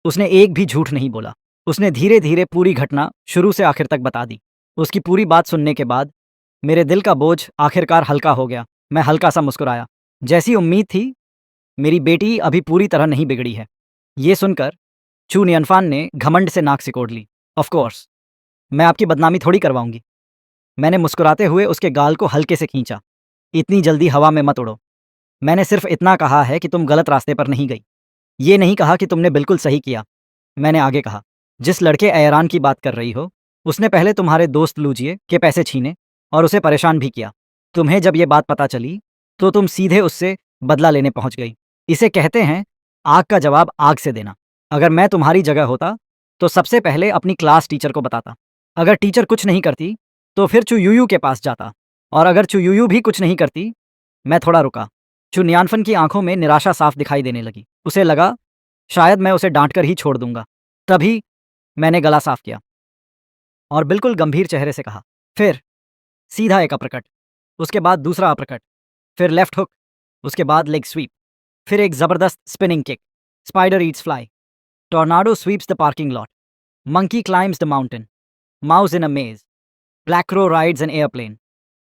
उसने एक भी झूठ नहीं बोला। उसने धीरे धीरे पूरी घटना शुरू से आखिर तक बता दी। उसकी पूरी बात सुनने के बाद मेरे दिल का बोझ आखिरकार हल्का हो गया। मैं हल्का सा मुस्कुराया। जैसी उम्मीद थी, मेरी बेटी अभी पूरी तरह नहीं बिगड़ी है। ये सुनकर चू नियनफान ने घमंड से नाक सिकोड़ ली। ऑफ कोर्स, मैं आपकी बदनामी थोड़ी करवाऊंगी। मैंने मुस्कुराते हुए उसके गाल को हल्के से खींचा। इतनी जल्दी हवा में मत उड़ो। मैंने सिर्फ इतना कहा है कि तुम गलत रास्ते पर नहीं गई। ये नहीं कहा कि तुमने बिल्कुल सही किया। मैंने आगे कहा, जिस लड़के ऐरान की बात कर रही हो, उसने पहले तुम्हारे दोस्त लूजिए के पैसे छीने और उसे परेशान भी किया। तुम्हें जब ये बात पता चली, तो तुम सीधे उससे बदला लेने पहुंच गई। इसे कहते हैं आग का जवाब आग से देना। अगर मैं तुम्हारी जगह होता, तो सबसे पहले अपनी क्लास टीचर को बताता। अगर टीचर कुछ नहीं करती, तो फिर चू यूयू के पास जाता। और अगर चू यूयू भी कुछ नहीं करती। मैं थोड़ा रुका। चू नियानफन की आंखों में निराशा साफ दिखाई देने लगी। उसे लगा शायद मैं उसे डांटकर ही छोड़ दूंगा। तभी मैंने गला साफ किया और बिल्कुल गंभीर चेहरे से कहा, फिर सीधा एक अपरकट, उसके बाद दूसरा अपरकट, फिर लेफ्ट हुक, उसके बाद लेग स्वीप, फिर एक जबरदस्त spinning kick. Spider eats fly, tornado sweeps the parking lot, monkey climbs the mountain, mouse in a maze, black crow rides an airplane,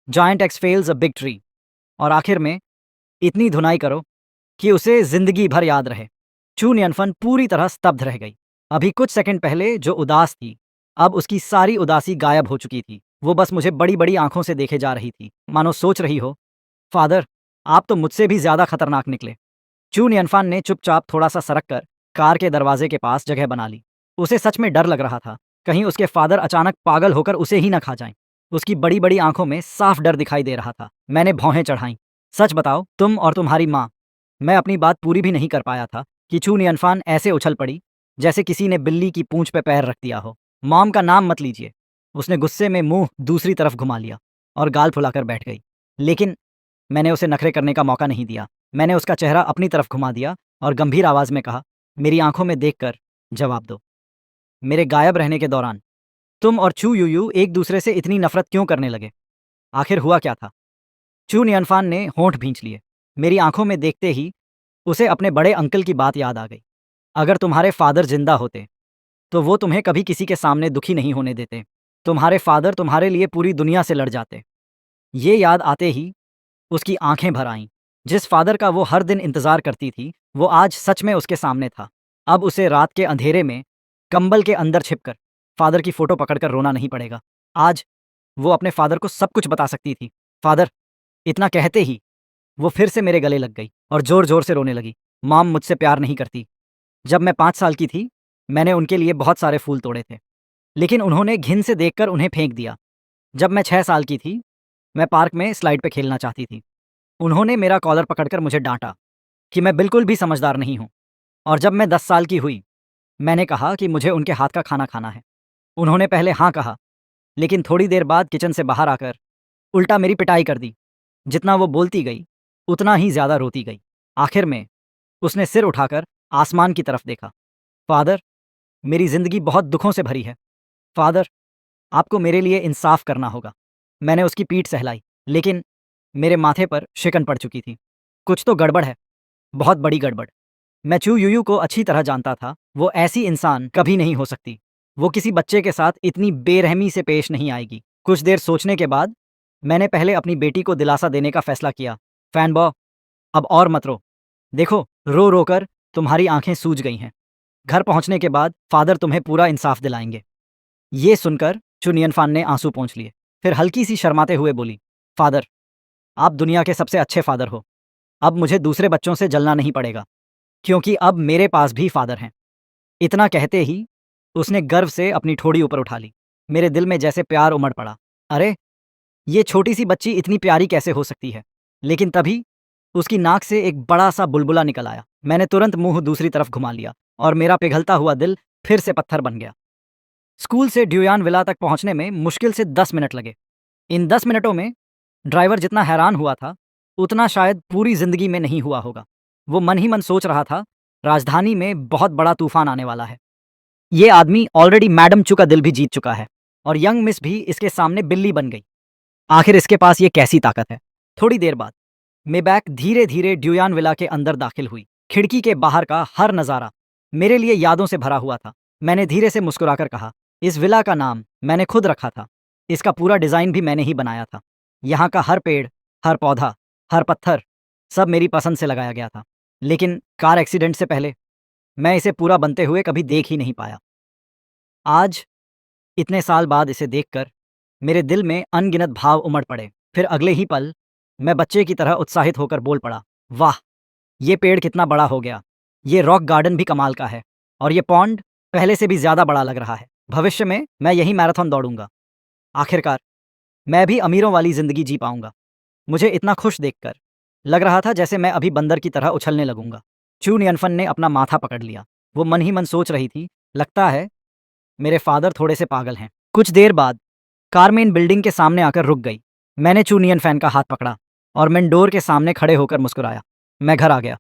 giant axe fells a big tree. और आखिर में इतनी धुनाई करो कि उसे जिंदगी भर याद रहे। चू नियनफन पूरी तरह स्तब्ध रह गई। अभी कुछ सेकंड पहले जो उदास थी, अब उसकी सारी उदासी गायब हो चुकी थी। वो बस मुझे बड़ी बड़ी आंखों से देखे जा रही थी, मानो सोच रही हो, फादर, आप तो मुझसे भी ज्यादा खतरनाक निकले। चू नियनफान ने चुपचाप थोड़ा सा सरक कर कार के दरवाजे के पास जगह बना ली। उसे सच में डर लग रहा था, कहीं उसके फादर अचानक पागल होकर उसे ही न खा जाएं। उसकी बड़ी बड़ी आंखों में साफ डर दिखाई दे रहा था। मैंने भौहें चढ़ाईं। सच बताओ, तुम और तुम्हारी माँ। मैं अपनी बात पूरी भी नहीं कर पाया था कि चू नियनफान ऐसे उछल पड़ी जैसे किसी ने बिल्ली की पूंछ पे पैर रख दिया हो। मॉम का नाम मत लीजिए। उसने गुस्से में मुंह दूसरी तरफ घुमा लिया और गाल फुलाकर बैठ गई। लेकिन मैंने उसे नखरे करने का मौका नहीं दिया। मैंने उसका चेहरा अपनी तरफ घुमा दिया और गंभीर आवाज में कहा, मेरी आंखों में देखकर जवाब दो। मेरे गायब रहने के दौरान तुम और चू यूयू एक दूसरे से इतनी नफरत क्यों करने लगे? आखिर हुआ क्या था? चू नियनफान ने होंठ भींच लिए। मेरी आंखों में देखते ही उसे अपने बड़े अंकल की बात याद आ गई। अगर तुम्हारे फादर जिंदा होते, तो वो तुम्हें कभी किसी के सामने दुखी नहीं होने देते। तुम्हारे फादर तुम्हारे लिए पूरी दुनिया से लड़ जाते। ये याद आते ही उसकी आंखें भर आईं। जिस फादर का वो हर दिन इंतजार करती थी, वो आज सच में उसके सामने था। अब उसे रात के अंधेरे में कंबल के अंदर छिपकर फादर की फोटो पकड़कर रोना नहीं पड़ेगा। आज वो अपने फादर को सब कुछ बता सकती थी। फादर, इतना कहते ही वो फिर से मेरे गले लग गई और जोर जोर से रोने लगी। मॉम मुझसे प्यार नहीं करती। जब मैं 5 साल की थी, मैंने उनके लिए बहुत सारे फूल तोड़े थे, लेकिन उन्होंने घिन से देखकर उन्हें फेंक दिया। जब मैं 6 साल की थी, मैं पार्क में स्लाइड पे खेलना चाहती थी। उन्होंने मेरा कॉलर पकड़कर मुझे डांटा कि मैं बिल्कुल भी समझदार नहीं हूँ। और जब मैं 10 साल की हुई, मैंने कहा कि मुझे उनके हाथ का खाना खाना है। उन्होंने पहले हाँ कहा, लेकिन थोड़ी देर बाद किचन से बाहर आकर उल्टा मेरी पिटाई कर दी। जितना वो बोलती गई, उतना ही ज्यादा रोती गई। आखिर में उसने सिर उठाकर आसमान की तरफ देखा। फादर, मेरी जिंदगी बहुत दुखों से भरी है। फादर, आपको मेरे लिए इंसाफ करना होगा। मैंने उसकी पीठ सहलाई, लेकिन मेरे माथे पर शिकन पड़ चुकी थी। कुछ तो गड़बड़ है, बहुत बड़ी गड़बड़। मैं चू यूयू को अच्छी तरह जानता था। वो ऐसी इंसान कभी नहीं हो सकती। वो किसी बच्चे के साथ इतनी बेरहमी से पेश नहीं आएगी। कुछ देर सोचने के बाद मैंने पहले अपनी बेटी को दिलासा देने का फैसला किया। फैनबॉ, अब और मत रो। देखो, रो रो कर तुम्हारी आंखें सूज गई हैं। घर पहुंचने के बाद फादर तुम्हें पूरा इंसाफ दिलाएंगे। ये सुनकर चुनियनफान ने आंसू पोंछ लिए। फिर हल्की सी शर्माते हुए बोली, फादर, आप दुनिया के सबसे अच्छे फादर हो। अब मुझे दूसरे बच्चों से जलना नहीं पड़ेगा, क्योंकि अब मेरे पास भी फादर हैं। इतना कहते ही उसने गर्व से अपनी ठोड़ी ऊपर उठा ली। मेरे दिल में जैसे प्यार उमड़ पड़ा। अरे, ये छोटी सी बच्ची इतनी प्यारी कैसे हो सकती है? लेकिन तभी उसकी नाक से एक बड़ा सा बुलबुला निकल आया। मैंने तुरंत मुंह दूसरी तरफ घुमा लिया और मेरा पिघलता हुआ दिल फिर से पत्थर बन गया। स्कूल से ड्यूयान विला तक पहुंचने में मुश्किल से 10 मिनट लगे। इन 10 मिनटों में ड्राइवर जितना हैरान हुआ था, उतना शायद पूरी जिंदगी में नहीं हुआ होगा। वो मन ही मन सोच रहा था, राजधानी में बहुत बड़ा तूफान आने वाला है। ये आदमी ऑलरेडी मैडम चू का दिल भी जीत चुका है और यंग मिस भी इसके सामने बिल्ली बन गई। आखिर इसके पास ये कैसी ताकत है? थोड़ी देर बाद मेबैक धीरे धीरे ड्यूयान विला के अंदर दाखिल हुई। खिड़की के बाहर का हर नज़ारा मेरे लिए यादों से भरा हुआ था। मैंने धीरे से मुस्कुराकर कहा, इस विला का नाम मैंने खुद रखा था। इसका पूरा डिज़ाइन भी मैंने ही बनाया था। यहाँ का हर पेड़, हर पौधा, हर पत्थर, सब मेरी पसंद से लगाया गया था। लेकिन कार एक्सीडेंट से पहले मैं इसे पूरा बनते हुए कभी देख ही नहीं पाया। आज इतने साल बाद इसे देखकर मेरे दिल में अनगिनत भाव उमड़ पड़े। फिर अगले ही पल मैं बच्चे की तरह उत्साहित होकर बोल पड़ा, वाह, ये पेड़ कितना बड़ा हो गया। ये रॉक गार्डन भी कमाल का है और ये पॉन्ड पहले से भी ज़्यादा बड़ा लग रहा है। भविष्य में मैं यही मैराथन दौड़ूंगा। आखिरकार मैं भी अमीरों वाली ज़िंदगी जी पाऊंगा। मुझे इतना खुश देखकर लग रहा था जैसे मैं अभी बंदर की तरह उछलने लगूंगा। चू नियनफन ने अपना माथा पकड़ लिया। वो मन ही मन सोच रही थी, लगता है मेरे फादर थोड़े से पागल हैं। कुछ देर बाद कार मेन बिल्डिंग के सामने आकर रुक गई। मैंने चुनियन फैन का हाथ पकड़ा और मैं डोर के सामने खड़े होकर मुस्कुराया। मैं घर आ गया।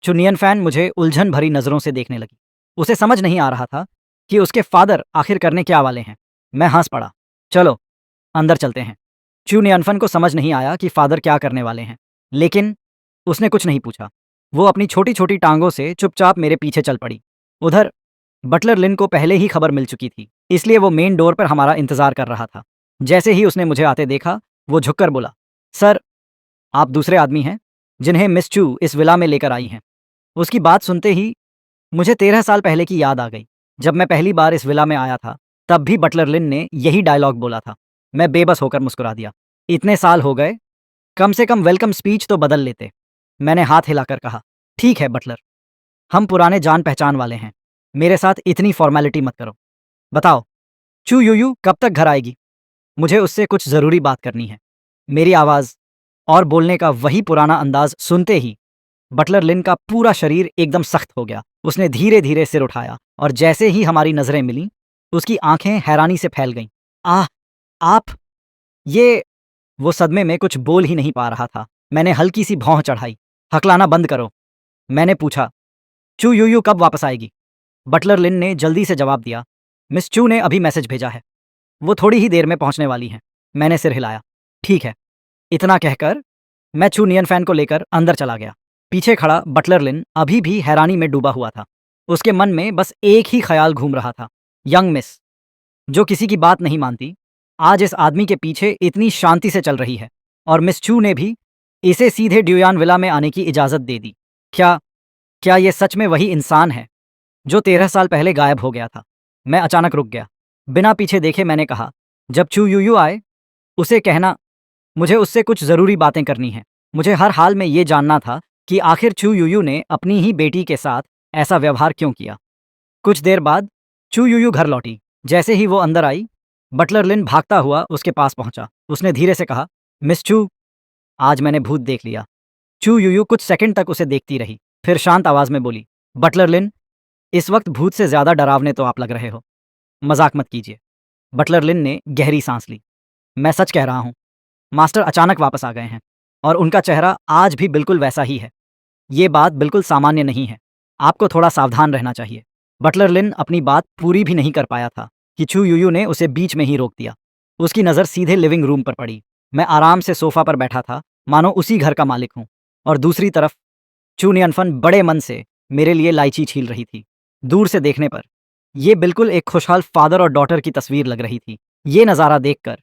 चुनियन फैन मुझे उलझन भरी नज़रों से देखने लगी। उसे समझ नहीं आ रहा था कि उसके फादर आखिर करने क्या वाले हैं। मैं हंस पड़ा, चलो अंदर चलते हैं। चुनियनफन को समझ नहीं आया कि फादर क्या करने वाले हैं, लेकिन उसने कुछ नहीं पूछा। वो अपनी छोटी छोटी टांगों से चुपचाप मेरे पीछे चल पड़ी। उधर बटलर लिन को पहले ही खबर मिल चुकी थी, इसलिए वो मेन डोर पर हमारा इंतजार कर रहा था। जैसे ही उसने मुझे आते देखा, वो झुककर बोला, सर, आप दूसरे आदमी हैं जिन्हें मिस चू इस विला में लेकर आई हैं। उसकी बात सुनते ही मुझे 13 साल पहले की याद आ गई। जब मैं पहली बार इस विला में आया था, तब भी बटलर लिन ने यही डायलॉग बोला था। मैं बेबस होकर मुस्कुरा दिया। इतने साल हो गए, कम से कम वेलकम स्पीच तो बदल लेते। मैंने हाथ हिलाकर कहा, ठीक है बटलर, हम पुराने जान पहचान वाले हैं। मेरे साथ इतनी फॉर्मेलिटी मत करो। बताओ, चू यूयू कब तक घर आएगी? मुझे उससे कुछ ज़रूरी बात करनी है। मेरी आवाज़ और बोलने का वही पुराना अंदाज सुनते ही बटलर लिन का पूरा शरीर एकदम सख्त हो गया। उसने धीरे धीरे सिर उठाया और जैसे ही हमारी नज़रें मिलीं, उसकी आंखें हैरानी से फैल गईं। आह, आप ये... वो सदमे में कुछ बोल ही नहीं पा रहा था। मैंने हल्की सी भौं चढ़ाई। हकलाना बंद करो। मैंने पूछा, चू यूयू कब वापस आएगी? बटलर लिन ने जल्दी से जवाब दिया, मिस चू ने अभी मैसेज भेजा है, वो थोड़ी ही देर में पहुंचने वाली हैं। मैंने सिर हिलाया, ठीक है। इतना कहकर मैं चू नियन फैन को लेकर अंदर चला गया। पीछे खड़ा बटलर लिन अभी भी हैरानी में डूबा हुआ था। उसके मन में बस एक ही ख्याल घूम रहा था, यंग मिस, जो किसी की बात नहीं मानती, आज इस आदमी के पीछे इतनी शांति से चल रही है और मिस चू ने भी इसे सीधे ड्यूयान विला में आने की इजाज़त दे दी। क्या क्या ये सच में वही इंसान है जो 13 साल पहले गायब हो गया था? मैं अचानक रुक गया। बिना पीछे देखे मैंने कहा, जब चू यूयू आए उसे कहना, मुझे उससे कुछ ज़रूरी बातें करनी हैं। मुझे हर हाल में ये जानना था कि आखिर चू यूयू ने अपनी ही बेटी के साथ ऐसा व्यवहार क्यों किया। कुछ देर बाद चू यूयू घर लौटी। जैसे ही वो अंदर आई, बटलर लिन भागता हुआ उसके पास पहुंचा। उसने धीरे से कहा, मिस चू, आज मैंने भूत देख लिया। चू यूयू कुछ सेकंड तक उसे देखती रही, फिर शांत आवाज में बोली, बटलर लिन, इस वक्त भूत से ज्यादा डरावने तो आप लग रहे हो। मजाक मत कीजिए। बटलर लिन ने गहरी सांस ली। मैं सच कह रहा हूं। मास्टर अचानक वापस आ गए हैं और उनका चेहरा आज भी बिल्कुल वैसा ही है। ये बात बिल्कुल सामान्य नहीं है। आपको थोड़ा सावधान रहना चाहिए। बटलर लिन अपनी बात पूरी भी नहीं कर पाया था कि चू यूयू ने उसे बीच में ही रोक दिया। उसकी नज़र सीधे लिविंग रूम पर पड़ी। मैं आराम से सोफा पर बैठा था, मानो उसी घर का मालिक हूँ, और दूसरी तरफ चू नियनफन बड़े मन से मेरे लिए लाइची छील रही थी। दूर से देखने पर यह बिल्कुल एक खुशहाल फादर और डॉटर की तस्वीर लग रही थी। ये नज़ारा देखकर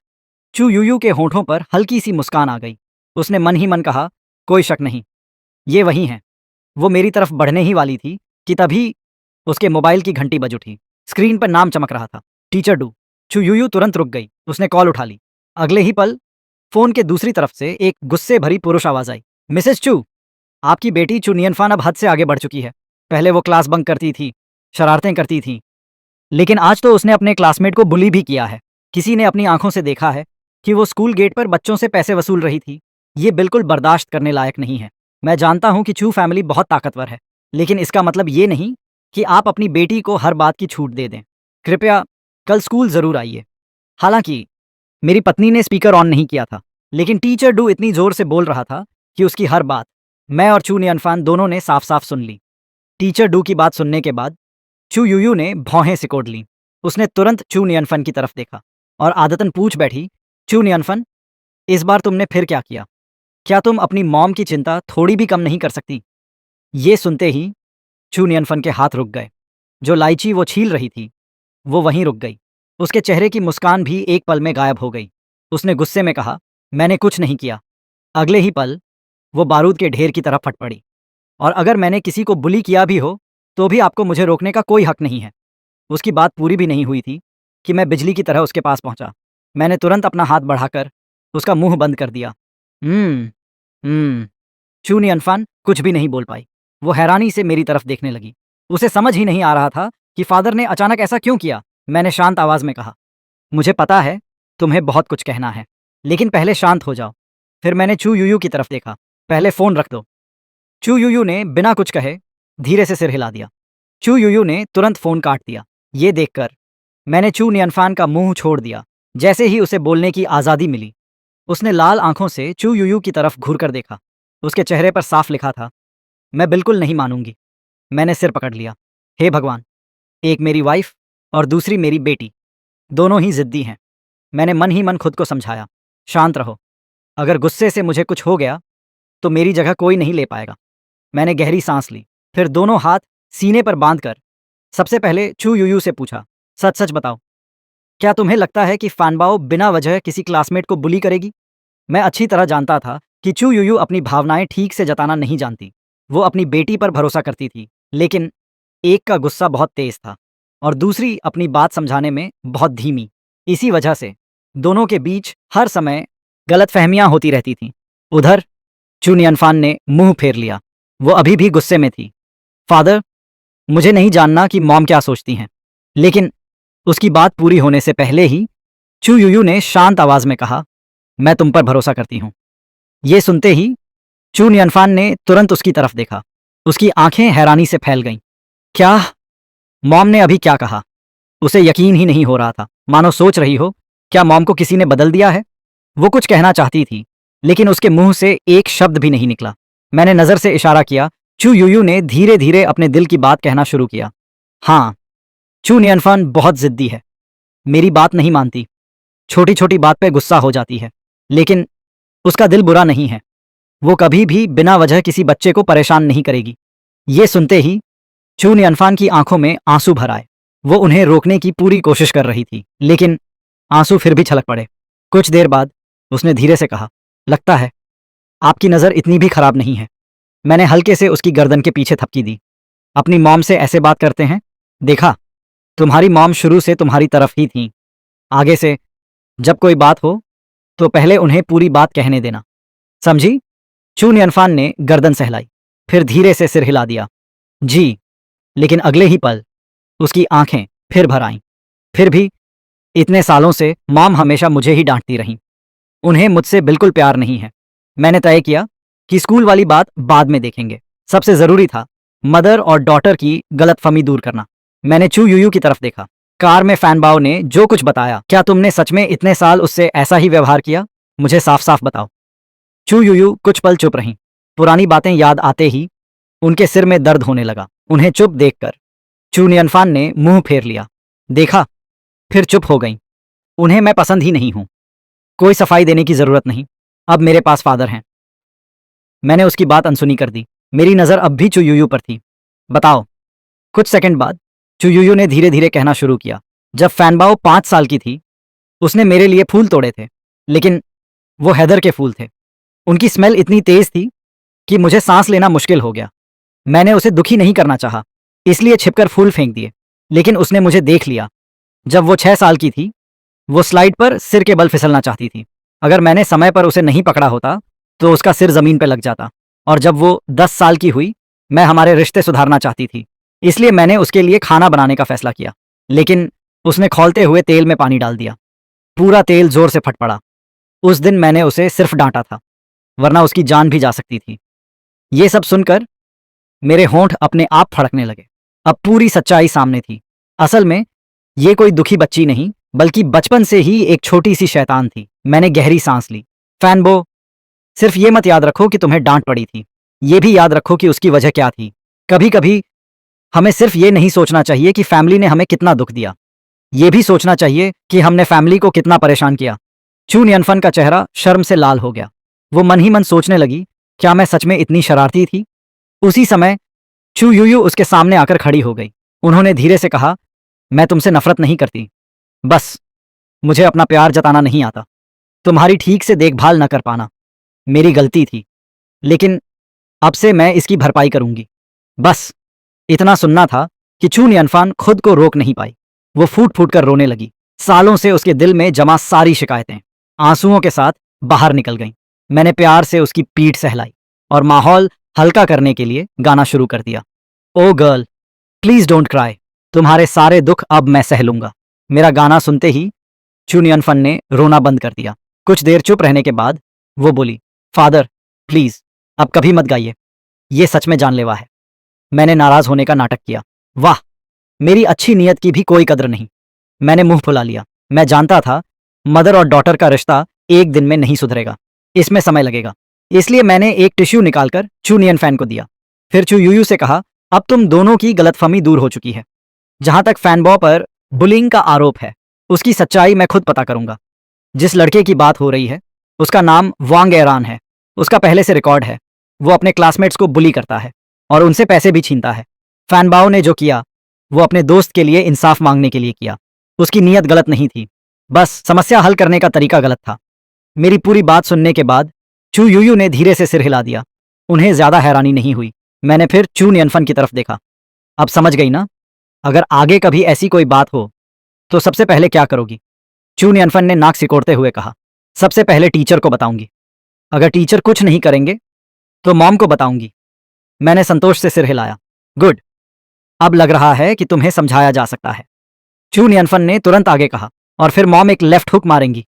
चू यूयू के होंठों पर हल्की सी मुस्कान आ गई। उसने मन ही मन कहा, कोई शक नहीं, ये वही हैं। वो मेरी तरफ बढ़ने ही वाली थी कि तभी उसके मोबाइल की घंटी बज उठी। स्क्रीन पर नाम चमक रहा था, टीचर डू। चू यूयू तुरंत रुक गई। उसने कॉल उठा ली। अगले ही पल फोन के दूसरी तरफ से एक गुस्से भरी पुरुष आवाज आई, मिसेस चू, आपकी बेटी चू नियनफान अब हद से आगे बढ़ चुकी है। पहले वो क्लास बंक करती थी, शरारतें करती थी, लेकिन आज तो उसने अपने क्लासमेट को बुली भी किया है। किसी ने अपनी आंखों से देखा है कि वो स्कूल गेट पर बच्चों से पैसे वसूल रही थी। ये बिल्कुल बर्दाश्त करने लायक नहीं है। मैं जानता हूं कि चू फैमिली बहुत ताकतवर है, लेकिन इसका मतलब ये नहीं कि आप अपनी बेटी को हर बात की छूट दे दें। कृपया कल स्कूल ज़रूर आइए। हालांकि मेरी पत्नी ने स्पीकर ऑन नहीं किया था, लेकिन टीचर डू इतनी ज़ोर से बोल रहा था कि उसकी हर बात मैं और चू नियनफान दोनों ने साफ साफ सुन ली। टीचर डू की बात सुनने के बाद चू यूयू ने भौहें सिकोड़ लीं। उसने तुरंत चू नियनफन की तरफ देखा और आदतन पूछ बैठी, चू नियनफन, इस बार तुमने फिर क्या किया? क्या तुम अपनी मॉम की चिंता थोड़ी भी कम नहीं कर सकती? ये सुनते ही चू नियनफन के हाथ रुक गए। जो लाइची वो छील रही थी वो वहीं रुक गई। उसके चेहरे की मुस्कान भी एक पल में गायब हो गई। उसने गुस्से में कहा, मैंने कुछ नहीं किया। अगले ही पल वो बारूद के ढेर की तरफ फट पड़ी। और अगर मैंने किसी को बुली किया भी हो तो भी आपको मुझे रोकने का कोई हक नहीं है। उसकी बात पूरी भी नहीं हुई थी कि मैं बिजली की तरह उसके पास पहुंचा। मैंने तुरंत अपना हाथ बढ़ाकर उसका मुंह बंद कर दिया। हम्म हम्म चू नियनफान कुछ भी नहीं बोल पाई। वो हैरानी से मेरी तरफ देखने लगी। उसे समझ ही नहीं आ रहा था कि फादर ने अचानक ऐसा क्यों किया। मैंने शांत आवाज में कहा, मुझे पता है तुम्हें बहुत कुछ कहना है, लेकिन पहले शांत हो जाओ। फिर मैंने चू यूयू की तरफ देखा, पहले फोन रख दो। चू यूयू ने बिना कुछ कहे धीरे से सिर हिला दिया। चू यूयू ने तुरंत फोन काट दिया। ये देखकर मैंने चू नियनफान का मुंह छोड़ दिया। जैसे ही उसे बोलने की आज़ादी मिली, उसने लाल आंखों से चू यूयू की तरफ घूर कर देखा। उसके चेहरे पर साफ लिखा था, मैं बिल्कुल नहीं मानूंगी। मैंने सिर पकड़ लिया। हे भगवान, एक मेरी वाइफ और दूसरी मेरी बेटी, दोनों ही जिद्दी हैं। मैंने मन ही मन खुद को समझाया, शांत रहो। अगर गुस्से से मुझे कुछ हो गया तो मेरी जगह कोई नहीं ले पाएगा। मैंने गहरी सांस ली, फिर दोनों हाथ सीने पर बांधकर सबसे पहले चू यूयू से पूछा, सच सच बताओ, क्या तुम्हें लगता है कि फानबाओ बिना वजह किसी क्लासमेट को बुली करेगी? मैं अच्छी तरह जानता था कि चू यूयू अपनी भावनाएं ठीक से जताना नहीं जानती। वो अपनी बेटी पर भरोसा करती थी, लेकिन एक का गुस्सा बहुत तेज था और दूसरी अपनी बात समझाने में बहुत धीमी। इसी वजह से दोनों के बीच हर समय गलतफहमियां होती रहती थीं। उधर चू नियनफान ने मुंह फेर लिया। वो अभी भी गुस्से में थी। फादर, मुझे नहीं जानना कि मॉम क्या सोचती हैं, लेकिन उसकी बात पूरी होने से पहले ही चू यूयू ने शांत आवाज में कहा, मैं तुम पर भरोसा करती हूं। ये सुनते ही चू नियनफान ने तुरंत उसकी तरफ देखा। उसकी आंखें हैरानी से फैल गईं। क्या? मॉम ने अभी क्या कहा? उसे यकीन ही नहीं हो रहा था, मानो सोच रही हो, क्या मॉम को किसी ने बदल दिया है? वो कुछ कहना चाहती थी, लेकिन उसके मुंह से एक शब्द भी नहीं निकला। मैंने नजर से इशारा किया। चू यूयू ने धीरे धीरे अपने दिल की बात कहना शुरू किया। हाँ, चू नियनफान बहुत जिद्दी है, मेरी बात नहीं मानती, छोटी छोटी बात पे गुस्सा हो जाती है, लेकिन उसका दिल बुरा नहीं है। वो कभी भी बिना वजह किसी बच्चे को परेशान नहीं करेगी। ये सुनते ही चू नियनफान की आंखों में आंसू भर आए। वो उन्हें रोकने की पूरी कोशिश कर रही थी, लेकिन आंसू फिर भी छलक पड़े। कुछ देर बाद उसने धीरे से कहा, लगता है आपकी नज़र इतनी भी खराब नहीं है। मैंने हल्के से उसकी गर्दन के पीछे थपकी दी। अपनी मॉम से ऐसे बात करते हैं? देखा, तुम्हारी मॉम शुरू से तुम्हारी तरफ ही थी। आगे से जब कोई बात हो तो पहले उन्हें पूरी बात कहने देना, समझी? चू नियनफान ने गर्दन सहलाई, फिर धीरे से सिर हिला दिया। जी। लेकिन अगले ही पल उसकी आंखें फिर भर आईं। फिर भी इतने सालों से मॉम हमेशा मुझे ही डांटती रहीं। उन्हें मुझसे बिल्कुल प्यार नहीं है। मैंने तय किया कि स्कूल वाली बात बाद में देखेंगे। सबसे जरूरी था मदर और डॉटर की गलतफहमी दूर करना। मैंने चू यूयू की तरफ देखा। कार में फैनबाओ ने जो कुछ बताया, क्या तुमने सच में इतने साल उससे ऐसा ही व्यवहार किया? मुझे साफ साफ बताओ। चू यूयू कुछ पल चुप रहीं। पुरानी बातें याद आते ही उनके सिर में दर्द होने लगा। उन्हें चुप देखकर चू नियनफान ने मुंह फेर लिया। देखा, फिर चुप हो गई। उन्हें मैं पसंद ही नहीं हूं। कोई सफाई देने की जरूरत नहीं। अब मेरे पास फादर हैं। मैंने उसकी बात अनसुनी कर दी। मेरी नजर अब भी चुयूयू पर थी। बताओ। कुछ सेकंड बाद चुयूयू ने धीरे धीरे कहना शुरू किया। जब फैनबाओ 5 साल की थी उसने मेरे लिए फूल तोड़े थे, लेकिन वो हैदर के फूल थे। उनकी स्मेल इतनी तेज थी कि मुझे सांस लेना मुश्किल हो गया। मैंने उसे दुखी नहीं करना चाहा, इसलिए छिपकर फूल फेंक दिए, लेकिन उसने मुझे देख लिया। जब वो 6 साल की थी वो स्लाइड पर सिर के बल फिसलना चाहती थी। अगर मैंने समय पर उसे नहीं पकड़ा होता तो उसका सिर जमीन पर लग जाता। और जब वो 10 साल की हुई मैं हमारे रिश्ते सुधारना चाहती थी, इसलिए मैंने उसके लिए खाना बनाने का फैसला किया, लेकिन उसने खौलते हुए तेल में पानी डाल दिया। पूरा तेल जोर से फट पड़ा। उस दिन मैंने उसे सिर्फ डांटा था, वरना उसकी जान भी जा सकती थी। ये सब सुनकर मेरे होंठ अपने आप फड़कने लगे। अब पूरी सच्चाई सामने थी। असल में ये कोई दुखी बच्ची नहीं, बल्कि बचपन से ही एक छोटी सी शैतान थी। मैंने गहरी सांस ली। फैनबो, सिर्फ ये मत याद रखो कि तुम्हें डांट पड़ी थी, ये भी याद रखो कि उसकी वजह क्या थी। कभी कभी हमें सिर्फ ये नहीं सोचना चाहिए कि फैमिली ने हमें कितना दुख दिया, ये भी सोचना चाहिए कि हमने फैमिली को कितना परेशान किया। चू नियनफन का चेहरा शर्म से लाल हो गया। वो मन ही मन सोचने लगी, क्या मैं सच में इतनी शरारती थी? उसी समय चू यूयू उसके सामने आकर खड़ी हो गई। उन्होंने धीरे से कहा, मैं तुमसे नफरत नहीं करती, बस मुझे अपना प्यार जताना नहीं आता। तुम्हारी ठीक से देखभाल न कर पाना मेरी गलती थी, लेकिन अब से मैं इसकी भरपाई करूंगी। बस इतना सुनना था कि चू नियनफान खुद को रोक नहीं पाई। वो फूट फूट कर रोने लगी। सालों से उसके दिल में जमा सारी शिकायतें आंसुओं के साथ बाहर निकल गईं। मैंने प्यार से उसकी पीठ सहलाई और माहौल हल्का करने के लिए गाना शुरू कर दिया। ओ गर्ल, प्लीज डोंट क्राई, तुम्हारे सारे दुख अब मैं सह लूंगा। मेरा गाना सुनते ही चू नियनफन ने रोना बंद कर दिया। कुछ देर चुप रहने के बाद वो बोली, फादर प्लीज अब कभी मत गाइए, ये सच में जानलेवा है। मैंने नाराज होने का नाटक किया। वाह, मेरी अच्छी नीयत की भी कोई कद्र नहीं। मैंने मुंह फुला लिया। मैं जानता था मदर और डॉटर का रिश्ता एक दिन में नहीं सुधरेगा, इसमें समय लगेगा। इसलिए मैंने एक टिश्यू निकालकर चू नियनफैन को दिया। फिर चू यूयू से कहा, अब तुम दोनों की गलतफहमी दूर हो चुकी है। जहां तक फैनबॉ पर बुलिंग का आरोप है, उसकी सच्चाई मैं खुद पता करूंगा। जिस लड़के की बात हो रही है उसका नाम वांग एरान है। उसका पहले से रिकॉर्ड है। वो अपने क्लासमेट्स को बुली करता है और उनसे पैसे भी छीनता है। फैनबाओ ने जो किया वो अपने दोस्त के लिए इंसाफ मांगने के लिए किया। उसकी नीयत गलत नहीं थी, बस समस्या हल करने का तरीका गलत था। मेरी पूरी बात सुनने के बाद चू यूयू ने धीरे से सिर हिला दिया। उन्हें ज्यादा हैरानी नहीं हुई। मैंने फिर चू नियनफन की तरफ देखा। अब समझ गई ना? अगर आगे कभी ऐसी कोई बात हो तो सबसे पहले क्या करोगी? चू नियनफन ने नाक सिकोड़ते हुए कहा, सबसे पहले टीचर को बताऊंगी। अगर टीचर कुछ नहीं करेंगे तो मॉम को बताऊंगी। मैंने संतोष से सिर हिलाया। गुड, अब लग रहा है कि तुम्हें समझाया जा सकता है। चू नियनफन ने तुरंत आगे कहा, और फिर मॉम एक लेफ्ट हुक मारेंगी,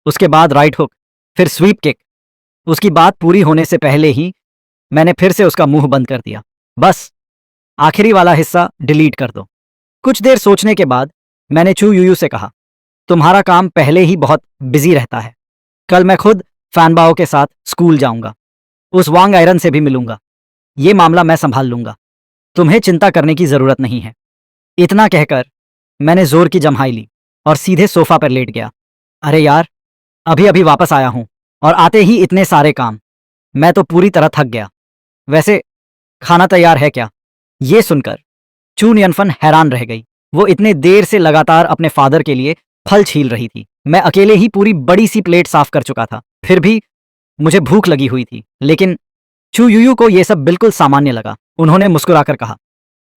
उसके बाद राइट हुक, फिर स्वीप किक। उसकी बात पूरी होने से पहले ही मैंने फिर से उसका मुंह बंद कर दिया। बस आखिरी वाला हिस्सा डिलीट कर दो। कुछ देर सोचने के बाद मैंने चू यूयू से कहा, तुम्हारा काम पहले ही बहुत बिजी रहता है। कल मैं खुद फैनबाओ के साथ स्कूल जाऊंगा, उस वांग आयरन से भी मिलूंगा। ये मामला मैं संभाल लूंगा, तुम्हें चिंता करने की जरूरत नहीं है। इतना कहकर मैंने जोर की जम्हाई ली और सीधे सोफा पर लेट गया। अरे यार, अभी अभी वापस आया हूं और आते ही इतने सारे काम। मैं तो पूरी तरह थक गया। वैसे खाना तैयार है क्या? ये सुनकर चू नियनफन हैरान रह गई। वो इतने देर से लगातार अपने फादर के लिए फल छील रही थी। मैं अकेले ही पूरी बड़ी सी प्लेट साफ कर चुका था। फिर भी मुझे भूख लगी हुई थी, लेकिन चू यूयू को यह सब बिल्कुल सामान्य लगा। उन्होंने मुस्कुराकर कहा,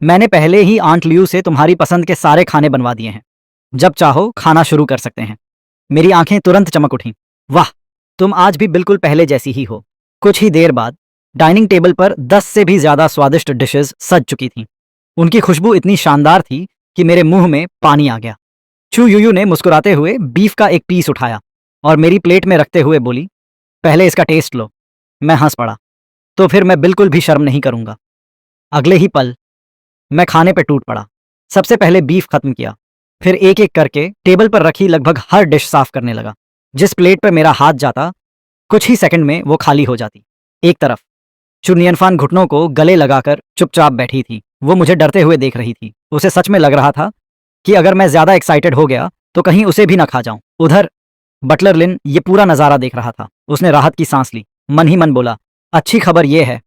मैंने पहले ही आंट लियू से तुम्हारी पसंद के सारे खाने बनवा दिए हैं। जब चाहो खाना शुरू कर सकते हैं। मेरी आंखें तुरंत चमक उठीं। वाह, तुम आज भी बिल्कुल पहले जैसी ही हो। कुछ ही देर बाद डाइनिंग टेबल पर 10 से भी ज्यादा स्वादिष्ट डिशेस सज चुकी थीं। उनकी खुशबू इतनी शानदार थी कि मेरे मुंह में पानी आ गया। चू यूयू ने मुस्कुराते हुए बीफ का एक पीस उठाया और मेरी प्लेट में रखते हुए बोली, पहले इसका टेस्ट लो। मैं हंस पड़ा। तो फिर मैं बिल्कुल भी शर्म नहीं करूंगा। अगले ही पल मैं खाने पर टूट पड़ा। सबसे पहले बीफ खत्म किया, फिर एक एक करके टेबल पर रखी लगभग हर डिश साफ करने लगा। जिस प्लेट पर मेरा हाथ जाता कुछ ही सेकंड में वो खाली हो जाती। एक तरफ चू नियनफान घुटनों को गले लगाकर चुपचाप बैठी थी। वो मुझे डरते हुए देख रही थी। उसे सच में लग रहा था कि अगर मैं ज्यादा एक्साइटेड हो गया तो कहीं उसे भी ना खा जाऊं। उधर बटलर लिन ये पूरा नजारा देख रहा था। उसने राहत की सांस ली, मन ही मन बोला, अच्छी खबर यह है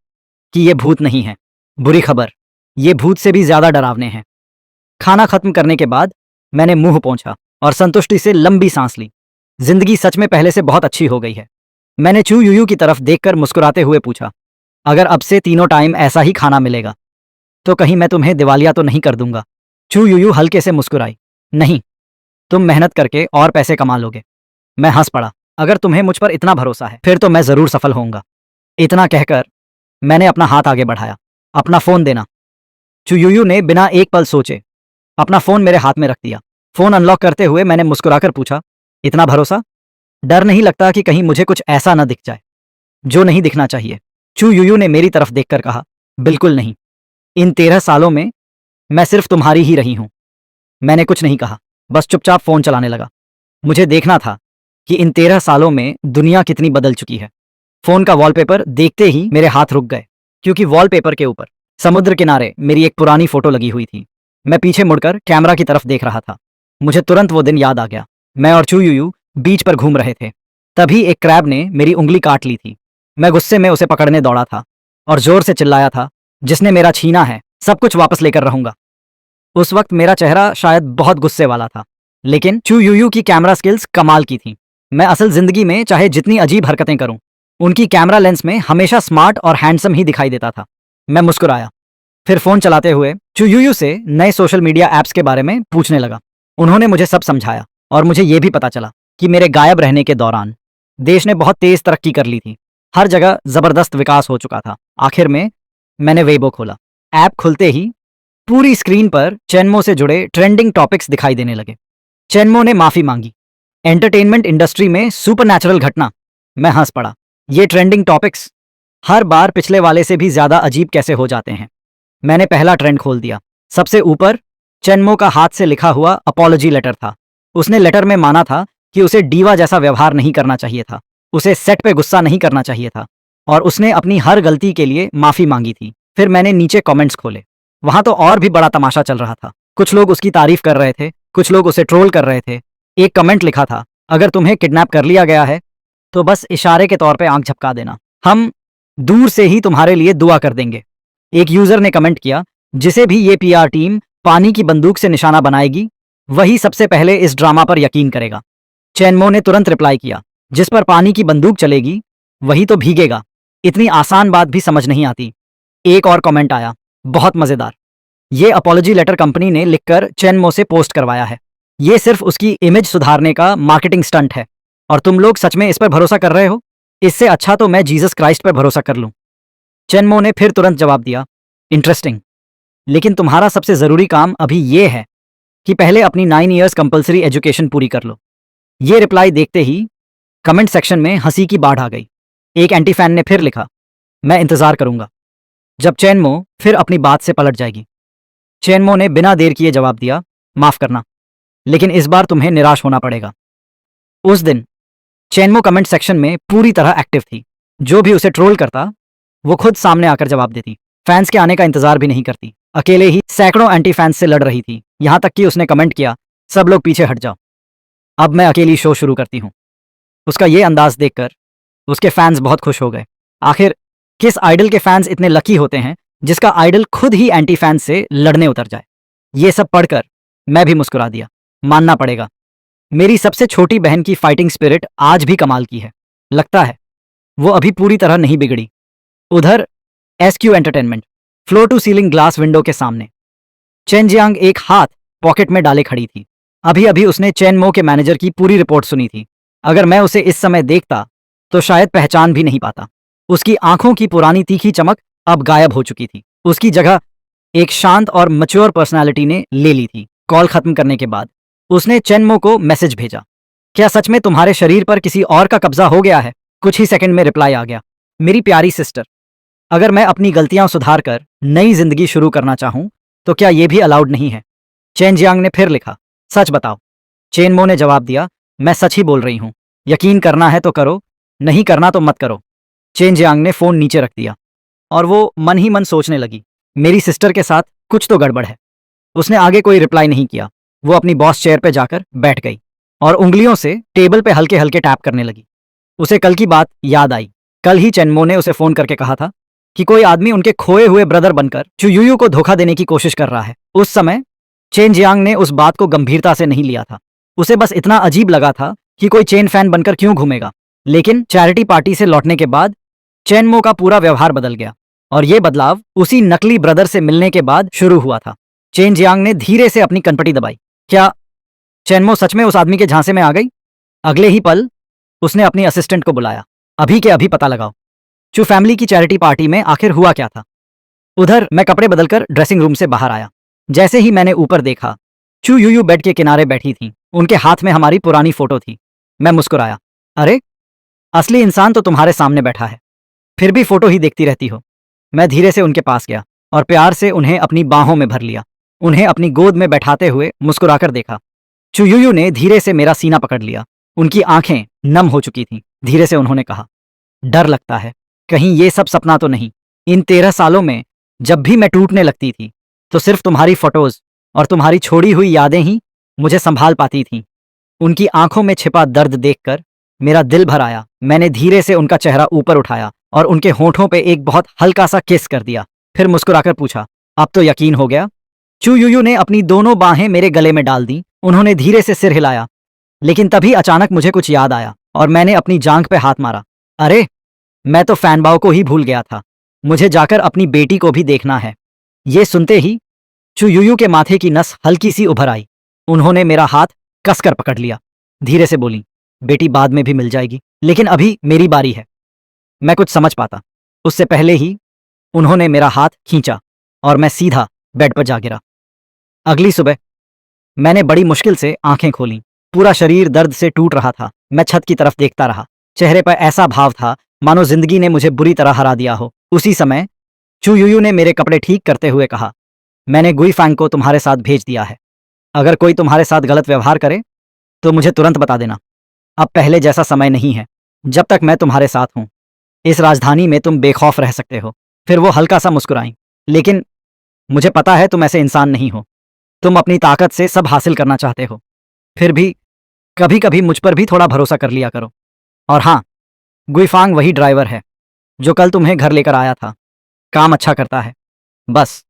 कि ये भूत नहीं है। बुरी खबर, ये भूत से भी ज्यादा डरावने हैं। खाना खत्म करने के बाद मैंने मुंह पोंछा और संतुष्टि से लंबी सांस ली। जिंदगी सच में पहले से बहुत अच्छी हो गई है। मैंने चू यूयू की तरफ देखकर मुस्कुराते हुए पूछा, अगर अब से तीनों टाइम ऐसा ही खाना मिलेगा तो कहीं मैं तुम्हें दिवालिया तो नहीं कर दूंगा? चू यूयू हल्के से मुस्कुराई, नहीं, तुम मेहनत करके और पैसे कमा लोगे। मैं हंस पड़ा, अगर तुम्हें मुझ पर इतना भरोसा है फिर तो मैं जरूर सफल होऊंगा। इतना कहकर मैंने अपना हाथ आगे बढ़ाया, अपना फोन देना। चू यूयू ने बिना एक पल सोचे अपना फोन मेरे हाथ में रख दिया। फोन अनलॉक करते हुए मैंने मुस्कुराकर पूछा, इतना भरोसा? डर नहीं लगता कि कहीं मुझे कुछ ऐसा न दिख जाए जो नहीं दिखना चाहिए? चू यूयू ने मेरी तरफ देखकर कहा, बिल्कुल नहीं। इन 13 सालों में मैं सिर्फ तुम्हारी ही रही हूं। मैंने कुछ नहीं कहा, बस चुपचाप फोन चलाने लगा। मुझे देखना था कि इन 13 सालों में दुनिया कितनी बदल चुकी है। फोन का वॉलपेपर देखते ही मेरे हाथ रुक गए, क्योंकि वॉलपेपर के ऊपर समुद्र किनारे मेरी एक पुरानी फोटो लगी हुई थी। मैं पीछे मुड़कर कैमरा की तरफ देख रहा था। मुझे तुरंत वो दिन याद आ गया। मैं और चू यूयू बीच पर घूम रहे थे। तभी एक क्रैब ने मेरी उंगली काट ली थी। मैं गुस्से में उसे पकड़ने दौड़ा था और जोर से चिल्लाया था, जिसने मेरा छीना है सब कुछ वापस लेकर रहूंगा। उस वक्त मेरा चेहरा शायद बहुत गुस्से वाला था, लेकिन चू यूयू की कैमरा स्किल्स कमाल की थी। मैं असल जिंदगी में चाहे जितनी अजीब हरकतें करूं, उनकी कैमरा लेंस में हमेशा स्मार्ट और हैंडसम ही दिखाई देता था। मैं मुस्कुराया, फिर फोन चलाते हुए चू यूयू से नए सोशल मीडिया ऐप्स के बारे में पूछने लगा। उन्होंने मुझे सब समझाया और मुझे यह भी पता चला कि मेरे गायब रहने के दौरान देश ने बहुत तेज तरक्की कर ली थी। हर जगह जबरदस्त विकास हो चुका था। आखिर में मैंने वेबो खोला। ऐप खुलते ही पूरी स्क्रीन पर चेनमो से जुड़े ट्रेंडिंग टॉपिक्स दिखाई देने लगे। चेनमो ने माफी मांगी, एंटरटेनमेंट इंडस्ट्री में सुपरनैचुरल घटना। मैं हंस पड़ा, ये ट्रेंडिंग टॉपिक्स हर बार पिछले वाले से भी ज्यादा अजीब कैसे हो जाते हैं। मैंने पहला ट्रेंड खोल दिया। सबसे ऊपर चेनमो का हाथ से लिखा हुआ अपॉलॉजी लेटर था। उसने लेटर में माना था कि उसे डीवा जैसा व्यवहार नहीं करना चाहिए था, उसे सेट पे गुस्सा नहीं करना चाहिए था, और उसने अपनी हर गलती के लिए माफी मांगी थी। फिर मैंने नीचे कमेंट्स खोले। वहां तो और भी बड़ा तमाशा चल रहा था। कुछ लोग उसकी तारीफ कर रहे थे, कुछ लोग उसे ट्रोल कर रहे थे। एक कमेंट लिखा था, अगर तुम्हें किडनैप कर लिया गया है तो बस इशारे के तौर पे आंख झपका देना, हम दूर से ही तुम्हारे लिए दुआ कर देंगे। एक यूजर ने कमेंट किया, जिसे भी ये पीआर टीम पानी की बंदूक से निशाना बनाएगी वही सबसे पहले इस ड्रामा पर यकीन करेगा। चेनमो ने तुरंत रिप्लाई किया, जिस पर पानी की बंदूक चलेगी वही तो भीगेगा। इतनी आसान बात भी समझ नहीं आती। एक और कमेंट आया, बहुत मजेदार, ये अपॉलॉजी लेटर कंपनी ने लिखकर चेनमो से पोस्ट करवाया है। ये सिर्फ उसकी इमेज सुधारने का मार्केटिंग स्टंट है और तुम लोग सच में इस पर भरोसा कर रहे हो? इससे अच्छा तो मैं जीसस क्राइस्ट पर भरोसा कर लूं। चेनमो ने फिर तुरंत जवाब दिया, इंटरेस्टिंग, लेकिन तुम्हारा सबसे जरूरी काम अभी ये है कि पहले अपनी 9 इयर्स कंपलसरी एजुकेशन पूरी कर लो। ये रिप्लाई देखते ही कमेंट सेक्शन में हंसी की बाढ़ आ गई। एक एंटी फैन ने फिर लिखा, मैं इंतजार करूंगा जब चेनमो फिर अपनी बात से पलट जाएगी। चेनमो ने बिना देर किए जवाब दिया, माफ करना, लेकिन इस बार तुम्हें निराश होना पड़ेगा। उस दिन चेनमो कमेंट सेक्शन में पूरी तरह एक्टिव थी। जो भी उसे ट्रोल करता वो खुद सामने आकर जवाब देती। फैंस के आने का इंतजार भी नहीं करती। अकेले ही सैकड़ों एंटी फैंस से लड़ रही थी। यहां तक कि उसने कमेंट किया, सब लोग पीछे हट जाओ, अब मैं अकेली शो शुरू करती हूं। उसका ये अंदाज देखकर उसके फैंस बहुत खुश हो गए। आखिर किस आइडल के फैंस इतने लकी होते हैं जिसका आइडल खुद ही एंटी फैंस से लड़ने उतर जाए। ये सब पढ़कर मैं भी मुस्कुरा दिया। मानना पड़ेगा, मेरी सबसे छोटी बहन की फाइटिंग स्पिरिट आज भी कमाल की है। लगता है वो अभी पूरी तरह नहीं बिगड़ी। उधर SQ entertainment floor to ceiling glass window के सामने चेन जियांग एक हाथ पॉकेट में डाले खड़ी थी। अभी अभी उसने चेनमो के मैनेजर की पूरी रिपोर्ट सुनी थी। अगर मैं उसे इस समय देखता तो शायद पहचान भी नहीं पाता। उसकी आंखों की पुरानी तीखी चमक अब गायब हो चुकी थी। उसकी जगह एक शांत और मैच्योर पर्सनालिटी ने ले ली थी। कॉल खत्म करने के बाद उसने चेनमो को मैसेज भेजा, क्या सच में तुम्हारे शरीर पर किसी और का कब्जा हो गया है? कुछ ही सेकंड में रिप्लाई आ गया, मेरी प्यारी सिस्टर, अगर मैं अपनी गलतियां सुधार कर नई जिंदगी शुरू करना चाहूं तो क्या यह भी अलाउड नहीं है? चेन जियांग ने फिर लिखा, सच बताओ। चेनमो ने जवाब दिया, मैं सच ही बोल रही हूं, यकीन करना है तो करो, नहीं करना तो मत करो। चेन जियांग ने फोन नीचे रख दिया और वो मन ही मन सोचने लगी, मेरी सिस्टर के साथ कुछ तो गड़बड़ है। उसने आगे कोई रिप्लाई नहीं किया। वो अपनी बॉस चेयर पे जाकर बैठ गई और उंगलियों से टेबल पे हल्के हल्के टैप करने लगी। उसे कल की बात याद आई। कल ही चेनमो ने उसे फोन करके कहा था कि कोई आदमी उनके खोए हुए ब्रदर बनकर चुयुयु को धोखा देने की कोशिश कर रहा है। उस समय चेन जियांग ने उस बात को गंभीरता से नहीं लिया था। उसे बस इतना अजीब लगा था कि कोई चेन फैन बनकर क्यों घूमेगा। लेकिन चैरिटी पार्टी से लौटने के बाद चेनमो का पूरा व्यवहार बदल गया और ये बदलाव उसी नकली ब्रदर से मिलने के बाद शुरू हुआ था। चेन जियांग ने धीरे से अपनी कनपटी दबाई। क्या चेनमो सच में उस आदमी के झांसे में आ गई? अगले ही पल उसने अपनी असिस्टेंट को बुलाया। अभी के अभी पता लगाओ चू फैमिली की चैरिटी पार्टी में आखिर हुआ क्या था। उधर मैं कपड़े बदलकर ड्रेसिंग रूम से बाहर आया। जैसे ही मैंने ऊपर देखा, चू यूयू बेड के किनारे बैठी थी। उनके हाथ में हमारी पुरानी फोटो थी। मैं मुस्कुराया। अरे, असली इंसान तो तुम्हारे सामने बैठा है, फिर भी फोटो ही देखती रहती हो। मैं धीरे से उनके पास गया और प्यार से उन्हें अपनी बाहों में भर लिया। उन्हें अपनी गोद में बैठाते हुए मुस्कुराकर देखा। चू यूयू ने धीरे से मेरा सीना पकड़ लिया। उनकी आंखें नम हो चुकी थीं। धीरे से उन्होंने कहा, डर लगता है कहीं ये सब सपना तो नहीं। इन 13 सालों में जब भी मैं टूटने लगती थी तो सिर्फ तुम्हारी फोटोज और तुम्हारी छोड़ी हुई यादें ही मुझे संभाल पाती थीं। उनकी आंखों में छिपा दर्द देखकर मेरा दिल भर आया। मैंने धीरे से उनका चेहरा ऊपर उठाया और उनके होठों पे एक बहुत हल्का सा किस कर दिया। फिर मुस्कुराकर पूछा, अब तो यकीन हो गया? चू यूयू ने अपनी दोनों बाहें मेरे गले में डाल दी। उन्होंने धीरे से सिर हिलाया। लेकिन तभी अचानक मुझे कुछ याद आया और मैंने अपनी जांघ पे हाथ मारा। अरे, मैं तो फैनबाव को ही भूल गया था। मुझे जाकर अपनी बेटी को भी देखना है। ये सुनते ही चू यूयू के माथे की नस हल्की सी उभर आई। उन्होंने मेरा हाथ कसकर पकड़ लिया। धीरे से बोली, बेटी बाद में भी मिल जाएगी, लेकिन अभी मेरी बारी है। मैं कुछ समझ पाता उससे पहले ही उन्होंने मेरा हाथ खींचा और मैं सीधा बेड पर जा गिरा। अगली सुबह मैंने बड़ी मुश्किल से आंखें खोलीं। पूरा शरीर दर्द से टूट रहा था। मैं छत की तरफ देखता रहा। चेहरे पर ऐसा भाव था मानो जिंदगी ने मुझे बुरी तरह हरा दिया हो। उसी समय चू यूयू ने मेरे कपड़े ठीक करते हुए कहा, मैंने गुई फैंग को तुम्हारे साथ भेज दिया है। अगर कोई तुम्हारे साथ गलत व्यवहार करे तो मुझे तुरंत बता देना। अब पहले जैसा समय नहीं है। जब तक मैं तुम्हारे साथ हूं इस राजधानी में तुम बेखौफ रह सकते हो। फिर वो हल्का सा मुस्कुराई। लेकिन मुझे पता है तुम ऐसे इंसान नहीं हो। तुम अपनी ताकत से सब हासिल करना चाहते हो। फिर भी कभी कभी मुझ पर भी थोड़ा भरोसा कर लिया करो। और हाँ, गुईफांग वही ड्राइवर है जो कल तुम्हें घर लेकर आया था। काम अच्छा करता है, बस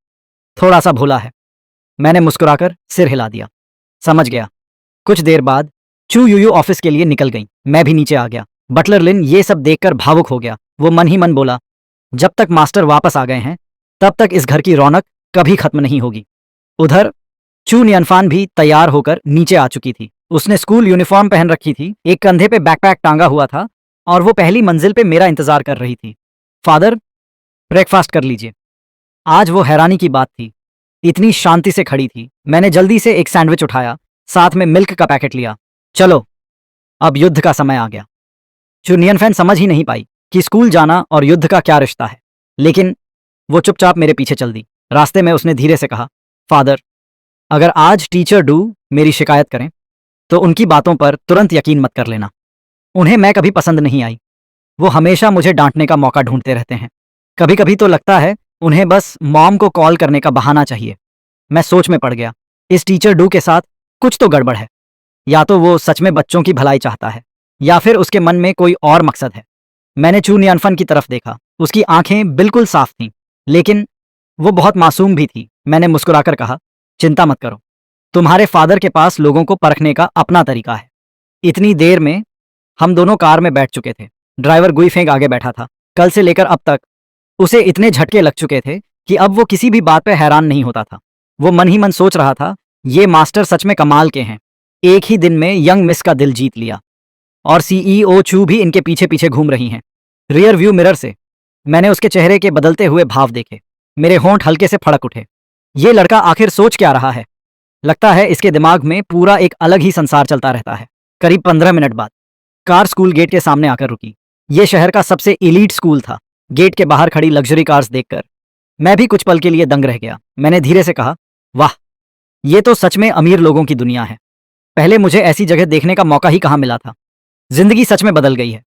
थोड़ा सा भोला है। मैंने मुस्कुराकर सिर हिला दिया। समझ गया। कुछ देर बाद चू यूयू ऑफिस के लिए निकल गई। मैं भी नीचे आ गया। बटलर लिन ये सब देखकर भावुक हो गया। वो मन ही मन बोला, जब तक मास्टर वापस आ गए हैं तब तक इस घर की रौनक कभी खत्म नहीं होगी। उधर चू नियनफान भी तैयार होकर नीचे आ चुकी थी। उसने स्कूल यूनिफॉर्म पहन रखी थी, एक कंधे पे बैकपैक टांगा हुआ था और वो पहली मंजिल पे मेरा इंतजार कर रही थी। फादर, ब्रेकफास्ट कर लीजिए। आज वो हैरानी की बात थी, इतनी शांति से खड़ी थी। मैंने जल्दी से एक सैंडविच उठाया, साथ में मिल्क का पैकेट लिया। चलो, अब युद्ध का समय आ गया। चू नियनफैन समझ ही नहीं पाई कि स्कूल जाना और युद्ध का क्या रिश्ता है, लेकिन वो चुपचाप मेरे पीछे चल दी। रास्ते में उसने धीरे से कहा, फादर, अगर आज टीचर डू मेरी शिकायत करें तो उनकी बातों पर तुरंत यकीन मत कर लेना। उन्हें मैं कभी पसंद नहीं आई। वो हमेशा मुझे डांटने का मौका ढूंढते रहते हैं। कभी कभी तो लगता है उन्हें बस मॉम को कॉल करने का बहाना चाहिए। मैं सोच में पड़ गया, इस टीचर डू के साथ कुछ तो गड़बड़ है। या तो वो सच में बच्चों की भलाई चाहता है या फिर उसके मन में कोई और मकसद है। मैंने चू नियनफन की तरफ देखा। उसकी आंखें बिल्कुल साफ थीं, लेकिन वो बहुत मासूम भी थी। मैंने मुस्कुराकर कहा, चिंता मत करो, तुम्हारे फादर के पास लोगों को परखने का अपना तरीका है। इतनी देर में हम दोनों कार में बैठ चुके थे। ड्राइवर गुईफेंग आगे बैठा था। कल से लेकर अब तक उसे इतने झटके लग चुके थे कि अब वो किसी भी बात पर हैरान नहीं होता था। वो मन ही मन सोच रहा था, ये मास्टर सच में कमाल के हैं। एक ही दिन में यंग मिस का दिल जीत लिया और सीईओ चू भी इनके पीछे पीछे घूम रही हैं। रियर व्यू मिरर से मैंने उसके चेहरे के बदलते हुए भाव देखे। मेरे होंठ हल्के से फड़क उठे। ये लड़का आखिर सोच क्या रहा है? लगता है इसके दिमाग में पूरा एक अलग ही संसार चलता रहता है। करीब 15 मिनट बाद कार स्कूल गेट के सामने आकर रुकी। यह शहर का सबसे एलीट स्कूल था। गेट के बाहर खड़ी लग्जरी कार्स देखकर मैं भी कुछ पल के लिए दंग रह गया। मैंने धीरे से कहा, वाह, ये तो सच में अमीर लोगों की दुनिया है। पहले मुझे ऐसी जगह देखने का मौका ही कहाँ मिला था। जिंदगी सच में बदल गई है।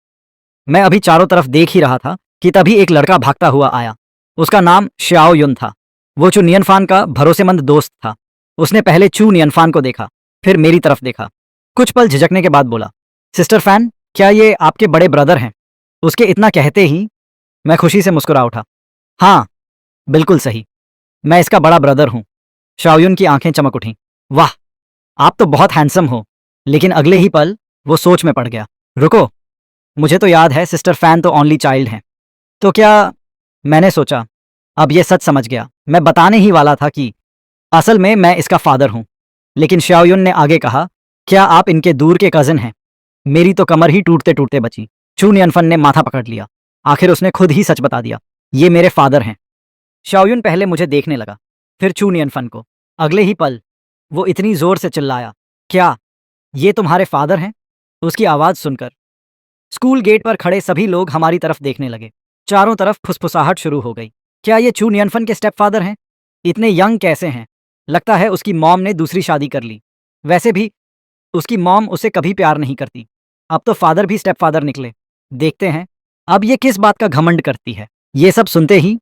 मैं अभी चारों तरफ देख ही रहा था कि तभी एक लड़का भागता हुआ आया। उसका नाम श्याओ युन था। वो चू नियनफान का भरोसेमंद दोस्त था। उसने पहले चू नियनफान को देखा, फिर मेरी तरफ देखा। कुछ पल झिझकने के बाद बोला, सिस्टर फैन, क्या ये आपके बड़े ब्रदर हैं? उसके इतना कहते ही मैं खुशी से मुस्कुरा उठा। हाँ, बिल्कुल सही, मैं इसका बड़ा ब्रदर हूं। शाओयुन की आंखें चमक उठीं। वाह, आप तो बहुत हैंडसम हो। लेकिन अगले ही पल वो सोच में पड़ गया। रुको, मुझे तो याद है सिस्टर फैन तो ओनली चाइल्ड हैं। तो क्या? मैंने सोचा, अब ये सच समझ गया। मैं बताने ही वाला था कि असल में मैं इसका फादर हूं। लेकिन शाओयुन ने आगे कहा, क्या आप इनके दूर के कजिन हैं? मेरी तो कमर ही टूटते टूटते बची। चू नियनफन ने माथा पकड़ लिया। आखिर उसने खुद ही सच बता दिया, ये मेरे फादर हैं। शाओयुन पहले मुझे देखने लगा, फिर चू नियनफन को। अगले ही पल वो इतनी जोर से चिल्लाया, क्या ये तुम्हारे फादर हैं? उसकी आवाज सुनकर स्कूल गेट पर खड़े सभी लोग हमारी तरफ देखने लगे। चारों तरफ फुसफुसाहट शुरू हो गई। क्या ये चू नियनफन के स्टेप फादर हैं? इतने यंग कैसे हैं? लगता है उसकी मॉम ने दूसरी शादी कर ली। वैसे भी उसकी मॉम उसे कभी प्यार नहीं करती। अब तो फादर भी स्टेप फादर निकले। देखते हैं अब ये किस बात का घमंड करती है। ये सब सुनते ही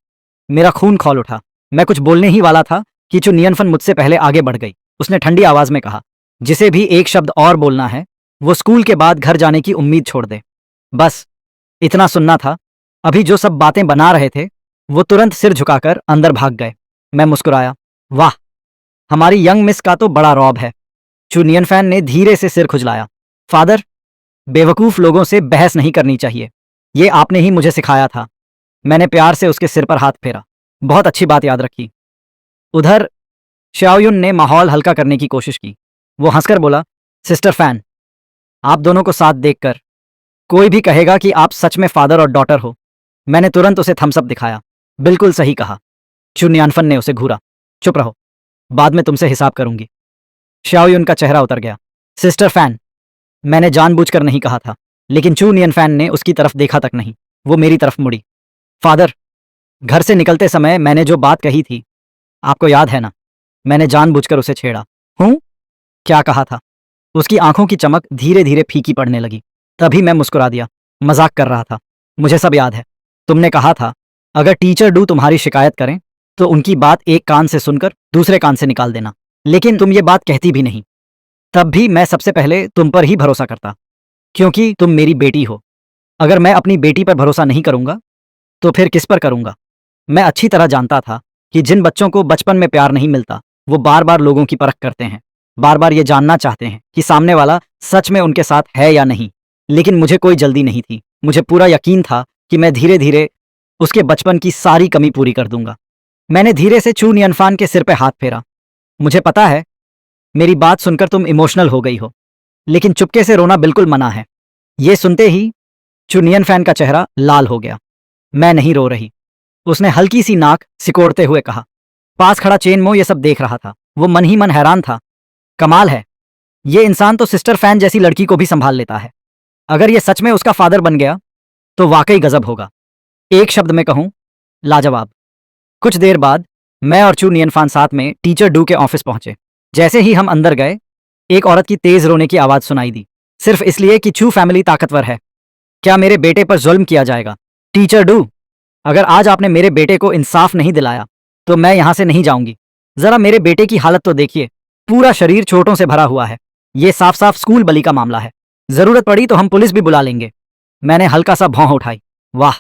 मेरा खून खौल उठा। मैं कुछ बोलने ही वाला था कि चू नियनफन मुझसे पहले आगे बढ़ गई। उसने ठंडी आवाज में कहा, जिसे भी एक शब्द और बोलना है वो स्कूल के बाद घर जाने की उम्मीद छोड़ दे। बस इतना सुनना था। अभी जो सब बातें बना रहे थे वो तुरंत सिर झुकाकर अंदर भाग गए। मैं मुस्कुराया। वाह, हमारी यंग मिस का तो बड़ा रौब है। चू नियनफैन ने धीरे से सिर खुजलाया। फादर, बेवकूफ लोगों से बहस नहीं करनी चाहिए। ये आपने ही मुझे सिखाया था। मैंने प्यार से उसके सिर पर हाथ फेरा। बहुत अच्छी बात याद रखी। उधर शाओयुन ने माहौल हल्का करने की कोशिश की। वो हंसकर बोला, सिस्टर फैन, आप दोनों को साथ देखकर कोई भी कहेगा कि आप सच में फादर और डॉटर हो। मैंने तुरंत उसे थम्सअप दिखाया। बिल्कुल सही कहा। चू नियनफन ने उसे घूरा। चुप रहो, बाद में तुमसे हिसाब करूंगी। शाओयुन का चेहरा उतर गया। सिस्टर फैन, मैंने जानबूझकर नहीं कहा था। लेकिन चू नियनफैन ने उसकी तरफ देखा तक नहीं। वो मेरी तरफ मुड़ी। फादर, घर से निकलते समय मैंने जो बात कही थी आपको याद है ना? मैंने जानबूझकर उसे छेड़ा। हूं? क्या कहा था? उसकी आंखों की चमक धीरे धीरे फीकी पड़ने लगी। तभी मैं मुस्कुरा दिया। मजाक कर रहा था। मुझे सब याद है। तुमने कहा था अगर टीचर डू तुम्हारी शिकायत करें तो उनकी बात एक कान से सुनकर दूसरे कान से निकाल देना। लेकिन तुम ये बात कहती भी नहीं। तब भी मैं सबसे पहले तुम पर ही भरोसा करता, क्योंकि तुम मेरी बेटी हो। अगर मैं अपनी बेटी पर भरोसा नहीं करूंगा तो फिर किस पर करूंगा? मैं अच्छी तरह जानता था कि जिन बच्चों को बचपन में प्यार नहीं मिलता वो बार बार लोगों की परख करते हैं, बार बार ये जानना चाहते हैं कि सामने वाला सच में उनके साथ है या नहीं। लेकिन मुझे कोई जल्दी नहीं थी। मुझे पूरा यकीन था कि मैं धीरे धीरे उसके बचपन की सारी कमी पूरी कर दूंगा। मैंने धीरे से चू नियनफान के सिर पर हाथ फेरा। मुझे पता है मेरी बात सुनकर तुम इमोशनल हो गई हो, लेकिन चुपके से रोना बिल्कुल मना है। ये सुनते ही चू नियनफैन का चेहरा लाल हो गया। मैं नहीं रो रही, उसने हल्की सी नाक सिकोड़ते हुए कहा। पास खड़ा चेनमो ये सब देख रहा था। वो मन ही मन हैरान था। कमाल है, ये इंसान तो सिस्टर फैन जैसी लड़की को भी संभाल लेता है। अगर ये सच में उसका फादर बन गया तो वाकई गजब होगा। एक शब्द में कहूं, लाजवाब। कुछ देर बाद मैं और चू नियनफान साथ में टीचर डू के ऑफिस पहुंचे। जैसे ही हम अंदर गए एक औरत की तेज रोने की आवाज सुनाई दी। सिर्फ इसलिए कि चू फैमिली ताकतवर है, क्या मेरे बेटे पर जुल्म किया जाएगा? टीचर डू, अगर आज आपने मेरे बेटे को इंसाफ नहीं दिलाया तो मैं यहां से नहीं जाऊंगी। जरा मेरे बेटे की हालत तो देखिए, पूरा शरीर चोटों से भरा हुआ है। ये साफ साफ स्कूल बली का मामला है। जरूरत पड़ी तो हम पुलिस भी बुला लेंगे। मैंने हल्का सा भौं उठाई। वाह,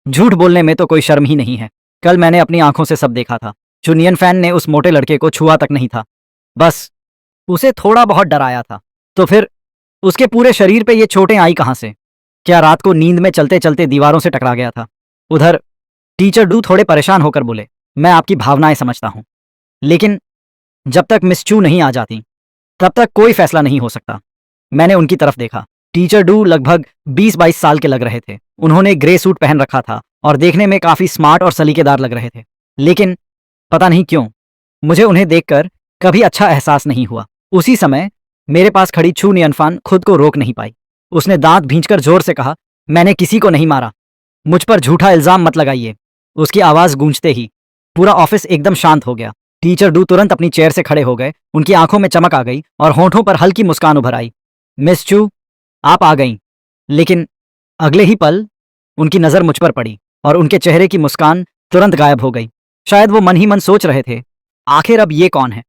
झूठ बोलने में तो कोई शर्म ही नहीं है। कल मैंने अपनी आंखों से सब देखा था। चू नियनफैन ने उस मोटे लड़के को छुआ तक नहीं था, बस उसे थोड़ा बहुत डराया था। तो फिर उसके पूरे शरीर पे ये चोटें आई कहां से? क्या रात को नींद में चलते चलते दीवारों से टकरा गया था? उधर टीचर डू थोड़े परेशान होकर बोले, मैं आपकी भावनाएं समझता हूं, लेकिन जब तक मिस चू नहीं आ जाती तब तक कोई फैसला नहीं हो सकता। मैंने उनकी तरफ देखा। टीचर डू लगभग 20-22 साल के लग रहे थे। उन्होंने ग्रे सूट पहन रखा था और देखने में काफी स्मार्ट और सलीकेदार लग रहे थे। लेकिन पता नहीं क्यों मुझे उन्हें देखकर कभी अच्छा एहसास नहीं हुआ। उसी समय मेरे पास खड़ी चू नियनफान खुद को रोक नहीं पाई। उसने दांत भींचकर जोर से कहा, मैंने किसी को नहीं मारा, मुझ पर झूठा इल्जाम मत लगाइए। उसकी आवाज गूंजते ही पूरा ऑफिस एकदम शांत हो गया। टीचर डू तुरंत अपनी चेयर से खड़े हो गए। उनकी आंखों में चमक आ गई और होठों पर हल्की मुस्कान उभर आई। मिस चू, आप आ गईं। लेकिन अगले ही पल उनकी नजर मुझ पर पड़ी और उनके चेहरे की मुस्कान तुरंत गायब हो गई। शायद वो मन ही मन सोच रहे थे, आखिर अब ये कौन है